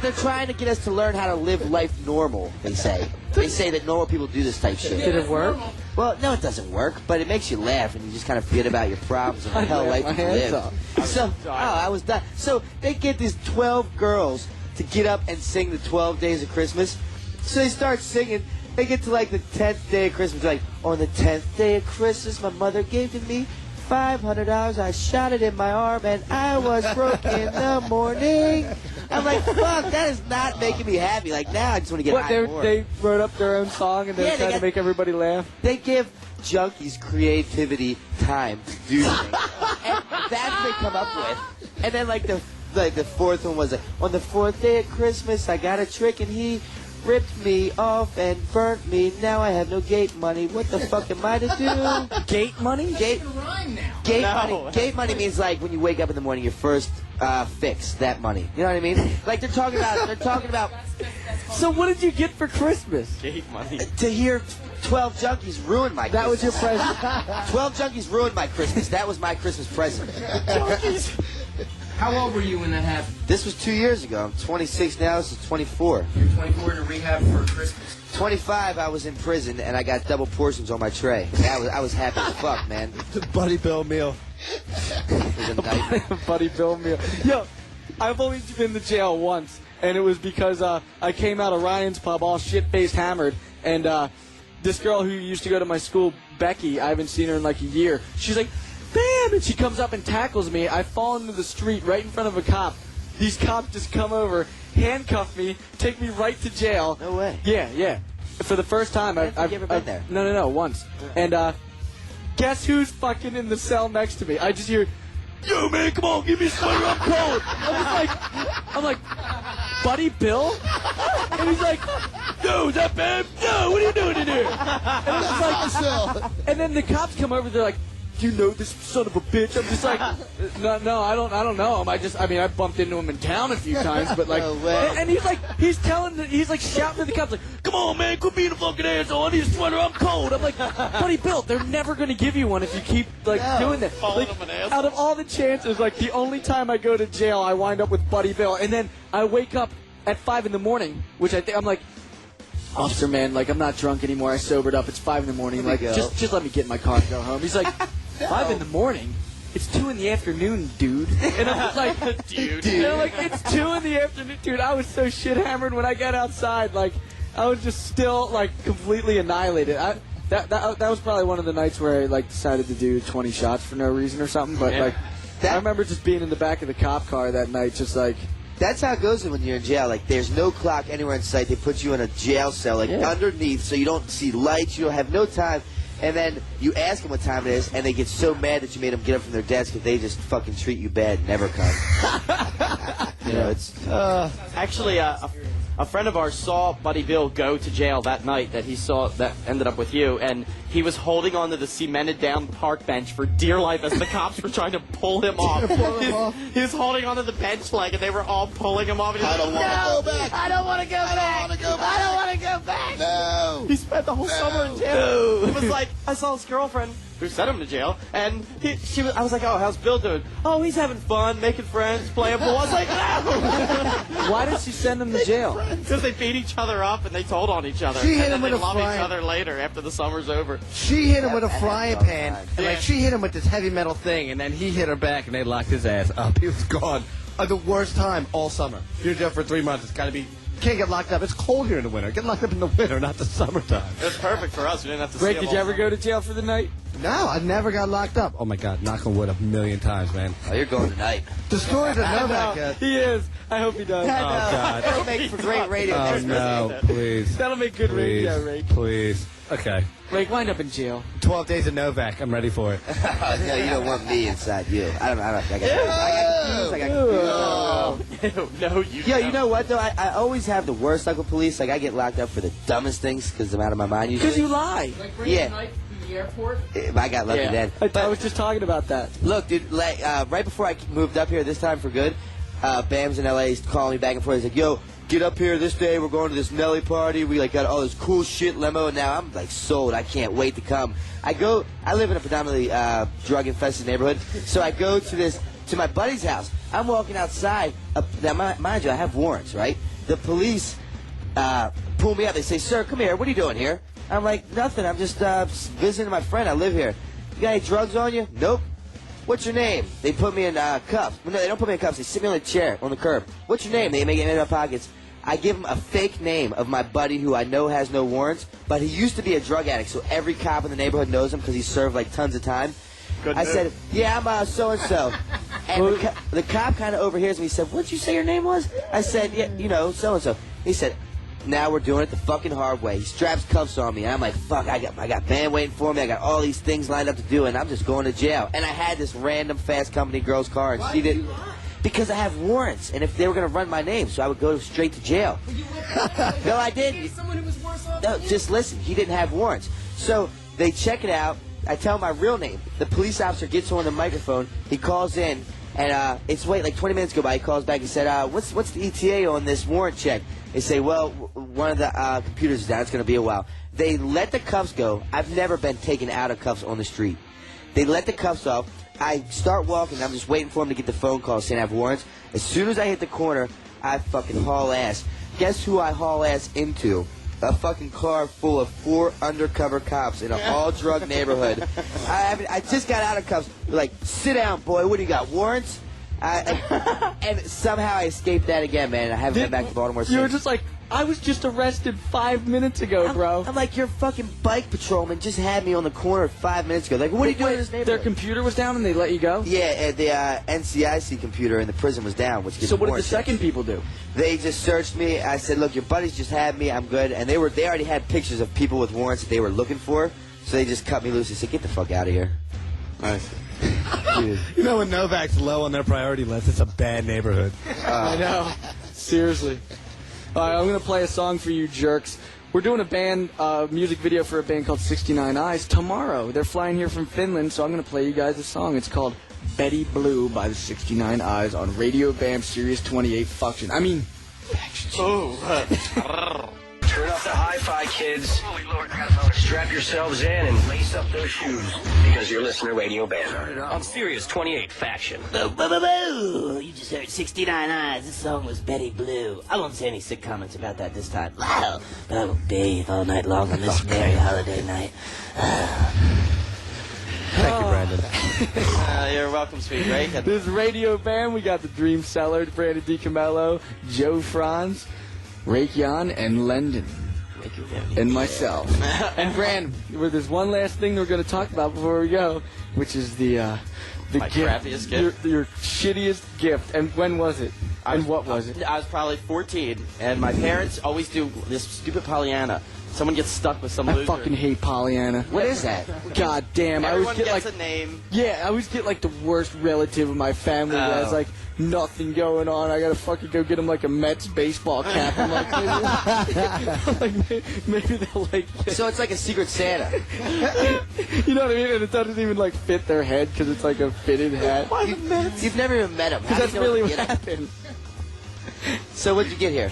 They're trying to get us to learn how to live life normal, they say. They say that normal people do this type shit. Did it work? Well, no, it doesn't work, but it makes you laugh and you just kind of forget about your problems and the hell life you live. I was done. So they get these 12 girls to get up and sing the 12 Days of Christmas. So they start singing. They get to like the 10th day of Christmas. They're like, on the 10th day of Christmas, my mother gave to me $500. I shot it in my arm and I was broke in the morning. I'm like, fuck, that is not making me happy. Like, now I just want to get high more. They wrote up their own song and they're trying to make everybody laugh? They give junkies creativity time to do things. And that's what they come up with. And then like the fourth one was like, on the 4th day of Christmas, I got a trick and he ripped me off and burnt me. Now I have no gate money. What the fuck am I to do? Gate money? Gate money. Gate money means like when you wake up in the morning, your first fix, that money. You know what I mean? Like they're talking about. So what did you get for Christmas? Gate money. To hear 12 junkies ruin my Christmas. That was your present? 12 junkies ruined my Christmas. That was my Christmas present. Junkies. How old were you when that happened? This was 2 years ago. I'm 26 now. This is 24. You're 24 in rehab for Christmas. 25, I was in prison, and I got double portions on my tray. I was happy as fuck, man. The Buddy Bill meal. It was a nightmare. Buddy Bill meal. Yo, I've only been to jail once, and it was because I came out of Ryan's pub all shit-faced hammered, and this girl who used to go to my school, Becky, I haven't seen her in like a year, she's like, Bam! And she comes up and tackles me. I fall into the street right in front of a cop. These cops just come over, handcuff me, take me right to jail. No way. Yeah. For the first time, I've ever been there? No, once. And guess who's fucking in the cell next to me? I just hear, yo man, come on, give me a sweater, I'm cold. I'm like, Buddy Bill? And he's like, yo, is that Bam? No, what are you doing in here? And I'm just like, and then the cops come over, they're like, you know this son of a bitch? I'm just like, no, I don't know him. I bumped into him in town a few times, but like, and he's like shouting at the cops like, come on man, quit being a fucking asshole. I need a sweater, I'm cold. I'm like, Buddy Bill, they're never gonna give you one if you keep like doing that. Like, out of all the chances, like the only time I go to jail, I wind up with Buddy Bill, and then I wake up at 5 in the morning, which I'm like, officer man, like I'm not drunk anymore. I sobered up. It's 5 in the morning. Like just let me get in my car and go home. He's like, 5 in the morning? It's 2 in the afternoon, dude. And I'm just like, dude. You know, like it's 2 in the afternoon, dude. I was so shit hammered when I got outside. Like I was just still like completely annihilated. That was probably one of the nights where I like decided to do 20 shots for no reason or something. But like I remember just being in the back of the cop car that night, just like. That's how it goes when you're in jail. Like, there's no clock anywhere in sight. They put you in a jail cell, like, underneath, so you don't see lights. You don't have no time. And then you ask them what time it is, and they get so mad that you made them get up from their desk that they just fucking treat you bad and never come. You know, it's... Actually, a friend of ours saw Buddy Bill go to jail that night that he saw that ended up with you, and he was holding onto the cemented down park bench for dear life as the cops were trying to pull him off. He was holding onto the bench leg, and they were all pulling him off. I don't want to go back. I don't want to go back. I don't want to go back. No. He spent the whole summer in jail. It was like, I saw his girlfriend who sent him to jail, and I was like, oh, how's Bill doing? Oh, he's having fun, making friends, playing pool. I was like, no! Why did she send him to jail? Because they beat each other up and they told on each other. She hit and him then with they a love each frying- other later after the summer's over. She hit him with a frying pan, and Yeah. like she hit him with this heavy metal thing, and then he hit her back, and they locked his ass up. He was gone. the worst time all summer. You're in jail for 3 months. It's got to be. Can't get locked up. It's cold here in the winter. Get locked up in the winter, not the summertime. It's perfect for us. We didn't have to Rake, see did you ever go to jail for the night? No, I never got locked up. Oh my God, knock on wood 1,000,000 times, man. Oh, you're going tonight. The stories that Novak. He is. I hope he does. Oh, God. That'll make for great radio. Oh no, please. That'll make good radio, Rake. Please. Okay. Rake, wind up in jail. 12 days of Novak. I'm ready for it. No, you don't want me inside you. I don't know. I got confused. No, you. Yeah, you know what though? I always have the worst luck with police. Like I get locked up for the dumbest things because I'm out of my mind usually. Because you lie. Like bringing a knife to the airport? I got lucky then. I was just talking about that. Look, dude, like, right before I moved up here this time for good, Bam's in LA. He's calling me back and forth. He's like, yo, get up here this day. We're going to this Nelly party. We like got all this cool shit limo. And now I'm like sold. I can't wait to come. I live in a predominantly drug-infested neighborhood. So I go to my buddy's house. I'm walking outside. Now, mind you, I have warrants, right? The police pull me up. They say, sir, come here. What are you doing here? I'm like, nothing. I'm just visiting my friend. I live here. You got any drugs on you? Nope. What's your name? They put me in cuffs. No, they don't put me in cuffs. They sit me on the chair, on the curb. What's your name? They make it in my pockets. I give them a fake name of my buddy who I know has no warrants, but he used to be a drug addict, so every cop in the neighborhood knows him because he served like tons of time. I said, yeah, I'm so-and-so. And the cop kind of overhears me. He said, what'd you say your name was? I said, yeah, you know, so-and-so. He said, now we're doing it the fucking hard way. He straps cuffs on me. And I'm like, fuck, I got Bam waiting for me. I got all these things lined up to do, and I'm just going to jail. And I had this random Fast Company girl's car, and she didn't. Because I have warrants, and if they were going to run my name, so I would go straight to jail. No, I didn't. Someone who was worse off? No, just listen. He didn't have warrants. So they check it out. I tell him my real name. The police officer gets on the microphone. He calls in, and it's like 20 minutes go by. He calls back and said, what's the ETA on this warrant check? They say, well, one of the computers is down. It's going to be a while. They let the cuffs go. I've never been taken out of cuffs on the street. They let the cuffs off. I start walking. I'm just waiting for him to get the phone call saying I have warrants. As soon as I hit the corner, I fucking haul ass. Guess who I haul ass into? A fucking car full of 4 undercover cops in an all-drug neighborhood. I just got out of cuffs. They're like, sit down, boy. What do you got, warrants? And somehow I escaped that again, man. I haven't been back to Baltimore since. You were just like, I was just arrested 5 minutes ago, bro. I'm like, your fucking bike patrolman just had me on the corner 5 minutes ago. Like, what are you doing in this neighborhood? Their computer was down and they let you go? Yeah, the NCIC computer in the prison was down. Which so what did the second people do? They just searched me. I said, look, your buddies just had me. I'm good. And they already had pictures of people with warrants that they were looking for. So they just cut me loose and said, get the fuck out of here. Nice. You know, when Novak's low on their priority list, it's a bad neighborhood. I know. Seriously. All right, I'm going to play a song for you jerks. We're doing a band music video for a band called 69 Eyes tomorrow. They're flying here from Finland, so I'm going to play you guys a song. It's called Betty Blue by the 69 Eyes on Radio Bam Sirius 28 Faction. Turn up the hi-fi, kids. Holy Lord, strap yourselves in and lace up those shoes because you're listening to Radio Bam on Sirius 28 Faction. Boo, boo, boo, boo. You just heard 69 Eyes. This song was Betty Blue. I won't say any sick comments about that this time. Wow. But I will bathe all night long on this merry holiday night. Thank you, Brandon. You're welcome, sweet Rake. This is Radio Bam. We got the Dream Seller, Brandon DiCamillo, Joe Frantz, Rake Yohn, and Lendon. And myself. And Brandon, there's one last thing we're going to talk about before we go, which is the My gift. crappiest gift? Your shittiest gift. And when was it? And what was it? I was probably 14, and my parents always do this stupid Pollyanna. Someone gets stuck with some loser. I fucking hate Pollyanna. What is that? God damn. Everyone I always get gets a name. Yeah, I always get like the worst relative of my family that has like nothing going on. I gotta fucking go get him like a Mets baseball cap. I'm like, maybe they'll like. So it's like a Secret Santa. You know what I mean? And it doesn't even like fit their head because it's like a fitted hat. You've never even met him. Because that's really what happened. So what'd you get here?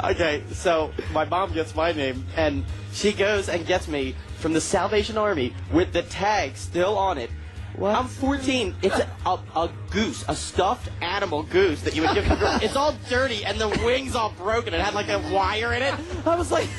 Okay, so my mom gets my name, and she goes and gets me from the Salvation Army with the tag still on it. What? I'm 14. It's a goose, a stuffed animal goose that you would give to a girl. It's all dirty, and the wing's all broken. It had like a wire in it. I was like,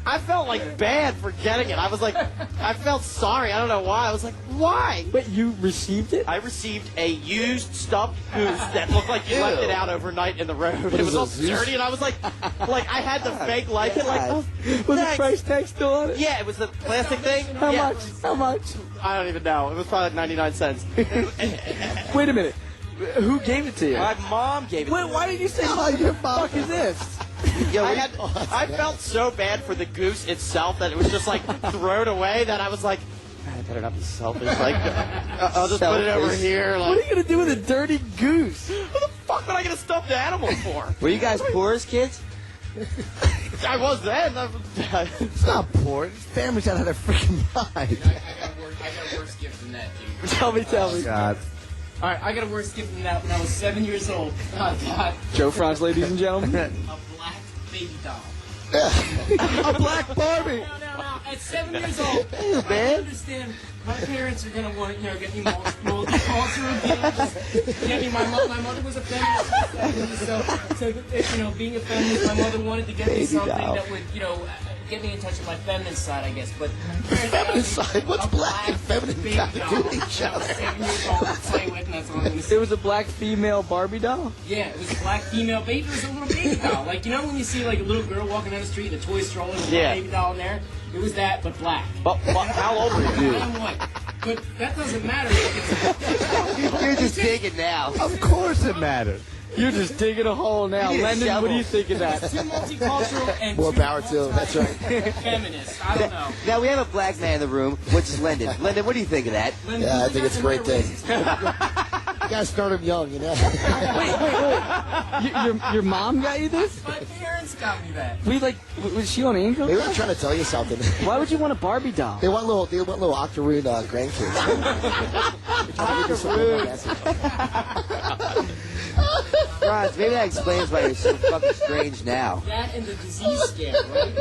I felt like bad for getting it. I was like, I felt sorry. I don't know why. I was like, why? But you received it? I received a used stuffed goose that looked like you left it out overnight in the road. It was all dirty, and I was like I had to fake like it. Like, oh, was the price tag still on it? Yeah, it was the plastic thing. How much? How much? I don't even know. It was probably 99 cents. Wait a minute. Who gave it to you? My mom gave it to me. Why did you say, your fuck is this? I felt so bad for the goose itself that it was just like thrown away that I was like, I better not be selfish. Like, I'll just put it over here. Like, what are you going to do with a dirty goose? What the fuck would I get a stuffed animal for? Were you guys poor as kids? I was then. It's not poor. Families out of their freaking mind. I got a worse gift than that, dude. Tell me. God. All right, I got a worse gift than that when I was 7 years old. Oh, God. Joe Frantz, ladies and gentlemen. A black baby doll. A black Barbie. No. At 7 years old, I understand my parents are gonna want, get me multicultural gifts. Get me my mother was a feminist, so being a feminist, my mother wanted to get me something that would, get me in touch with my feminine side, I guess. But feminine side? What's black and feminine got to do with each other? 7 years old to play with, and that's all I'm gonna say. It was a black female Barbie doll? Yeah, it was a black female baby. It was a little baby doll. Like, when you see like a little girl walking down the street in a toy stroller with a baby doll in there? It was that, but black. But how old were you? I'm white. But that doesn't matter. You're just digging now. Of course it matters. You're just digging a hole now. Lendon, what do you think of that? Too multicultural and More power to him. That's right. feminist. I don't know. Now we have a black man in the room, which is Lendon. Lendon, what do you think of that? Yeah, I think it's a great thing. You gotta start him young, Wait. Your mom got you this? My parents got me that. Was she on income? They were trying to tell you something. Why would you want a Barbie doll? They want little octoroon grandkids. Frantz, maybe that explains why you're so fucking strange now. That and the disease scare, right?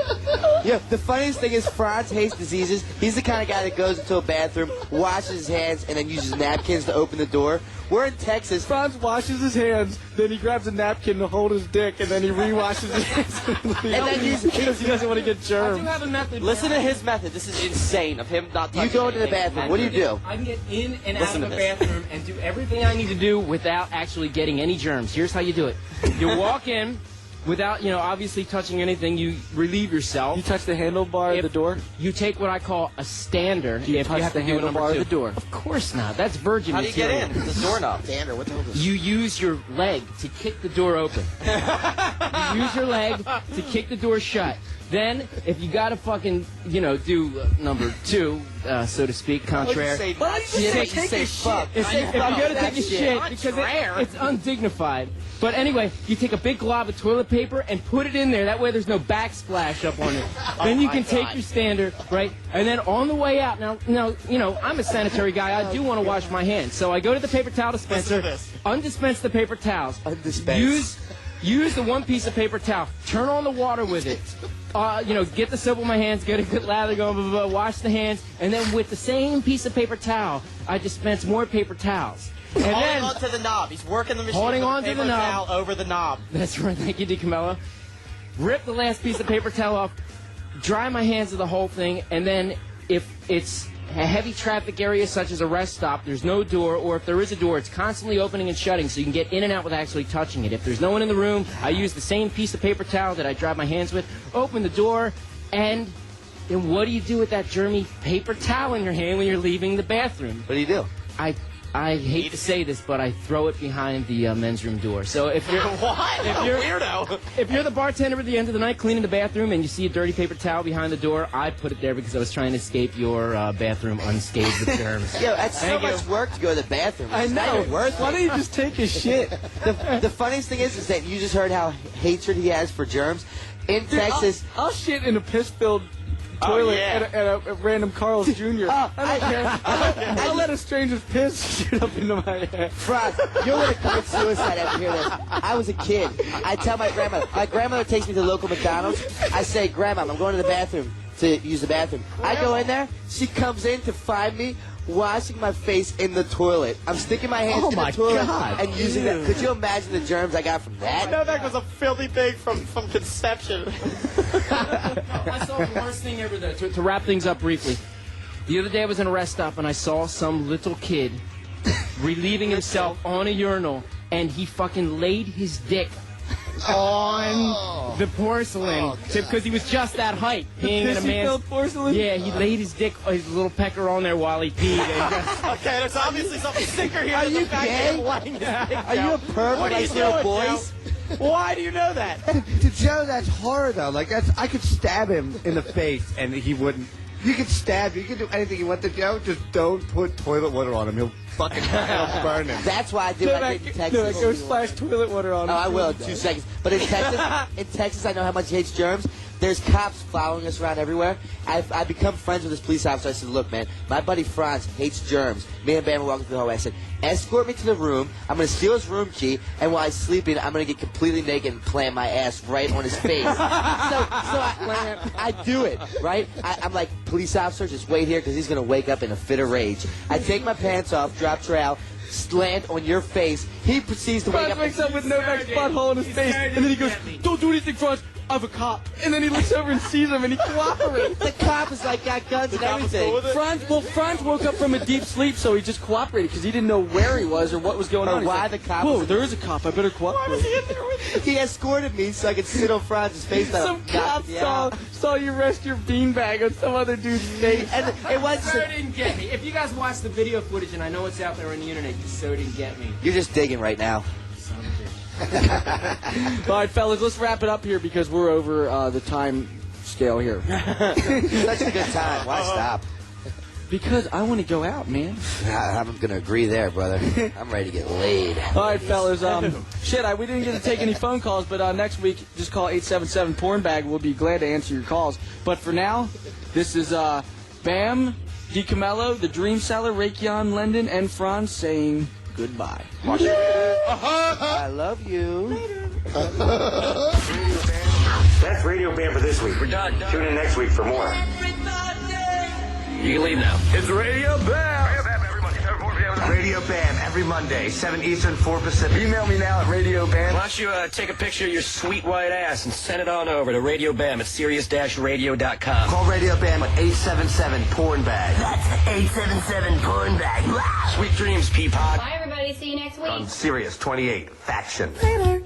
Yeah, the funniest thing is Frantz hates diseases. He's the kind of guy that goes into a bathroom, washes his hands, and then uses napkins to open the door. We're in Texas. Frantz washes his hands, then he grabs a napkin to hold his dick, and then he re-washes his hands. And then because he doesn't want to get germs. I do have a method. Listen to his method. This is insane of him not touching You go into the bathroom. What do you do? I can get in and out Listen of to the this. bathroom and do everything I need to do without actually getting any germs. Here's how you do it. You walk in without, obviously touching anything. You relieve yourself. You touch the handlebar of the door? You take what I call a stander. Do you touch the handlebar of the door? Of course not. That's virgin How do you material. get in? It's a doorknob. Stander, what the hell is this? You use your leg to kick the door open. You use your leg to kick the door shut. Then, if you gotta fucking, do number two, so to speak, contraire. Why don't you say fuck? If you gotta take a shit, because it's undignified. But anyway, you take a big glob of toilet paper and put it in there. That way there's no backsplash up on it. Then you can take your stander, right? And then on the way out, now, I'm a sanitary guy. I do want to wash my hands. So I go to the paper towel dispenser, undispense the paper towels. Use the one piece of paper towel. Turn on the water with it. Get the soap on my hands, get a good lather going, blah, blah, blah, wash the hands, and then with the same piece of paper towel, I dispense more paper towels. And holding on to the knob. He's working the machine holding with on the to paper the knob. towel over the knob. That's right, thank you, DiCamillo. Rip the last piece of paper towel off, dry my hands of the whole thing, and then if it's a heavy traffic area such as a rest stop, there's no door, or if there is a door, it's constantly opening and shutting so you can get in and out without actually touching it. If there's no one in the room, I use the same piece of paper towel that I dry my hands with, open the door, and then what do you do with that germy paper towel in your hand when you're leaving the bathroom? What do you do? I hate to say this, but I throw it behind the men's room door. So if you're weirdo. If you're the bartender at the end of the night cleaning the bathroom and you see a dirty paper towel behind the door, I put it there because I was trying to escape your bathroom unscathed with germs. Yo, that's so much work to go to the bathroom. I know. Why don't you just take a shit? The funniest thing is that you just heard how hatred he has for germs. In Texas, I'll shit in a piss-filled toilet at a random Carl's Jr. I don't care. I'll let a stranger's piss shoot up into my head. Frantz, you're going to commit suicide after hearing this. I was a kid. I tell my grandmother. My grandmother takes me to the local McDonald's. I say, Grandma, I'm going to the bathroom to use the bathroom. I go in there. She comes in to find me washing my face in the toilet. I'm sticking my hands in the toilet and using that. Could you imagine the germs I got from that? Novak was a filthy thing from conception. I saw the worst thing ever, though. To wrap things up briefly, the other day I was in a rest stop and I saw some little kid relieving himself on a urinal, and he fucking laid his dick on the porcelain because he was just that height. Being in a man's porcelain? Yeah, he laid his dick, his little pecker on there while he peed. And just, Okay, there's obviously something sicker here. Are than you the fact gay? that he's laying his dick Are you a perv What are like you little doing, boys? Joe? Why do you know that? To Joe, that's horror though. Like I could stab him in the face and he wouldn't. You can stab him. You can do anything you want to Joe. Just don't put toilet water on him. He'll fucking burn him. That's why I did what I did in Texas. Go splash toilet water on him. Oh, I will in 2 seconds. But in Texas, I know how much he hates germs. There's cops following us around everywhere. I've become friends with this police officer. I said, look, man, my buddy Frantz hates germs. Me and Bam were walking through the hallway. I said, escort me to the room. I'm going to steal his room key, and while he's sleeping, I'm going to get completely naked and plant my ass right on his face. so I do it, right? I'm like, police officer, just wait here because he's going to wake up in a fit of rage. I take my pants off, drop trowel, slant on your face. He proceeds to wake Franz up. wakes up with Novak's butthole in his face, and then he goes, don't do anything, Franz. I have a cop. And then he looks over and sees him, and he cooperates. The cop is like, got guns and everything. Franz woke up from a deep sleep, so he just cooperated because he didn't know where he was or what was going on. He's Why like, the cop? Whoa, there is a cop. I better cooperate. He escorted me so I could sit on Franz's face. Some cop saw you rest your beanbag on some other dude's face. And it was so didn't get me. If you guys watch the video footage, and I know it's out there on the internet, you so didn't get me. You're just digging right now. Son of a bitch. All right, fellas, let's wrap it up here because we're over the time scale here. Such a good time. Why stop? Because I want to go out, man. I'm going to agree there, brother. I'm ready to get laid. All right, fellas. We didn't get to take any phone calls, but next week, just call 877-PORNBAG. We'll be glad to answer your calls. But for now, this is Bam, DiCamillo, the Dream Seller, Rake Yohn, Lendon, and Frantz saying goodbye. I love you. That's Radio Bam for this week. We're done. Tune in next week for more. You can leave now. It's Radio Bam. Radio Bam every Monday, 7 Eastern, 4 Pacific. Email me now at Radio Bam. Why don't you take a picture of your sweet white ass and send it on over to Radio Bam at Sirius-Radio.com. Call Radio Bam at 877-PORN-BAG. That's 877-PORNBAG. Sweet dreams, Peapod. Bye, everybody. See you next week. On Sirius 28 Faction. Later.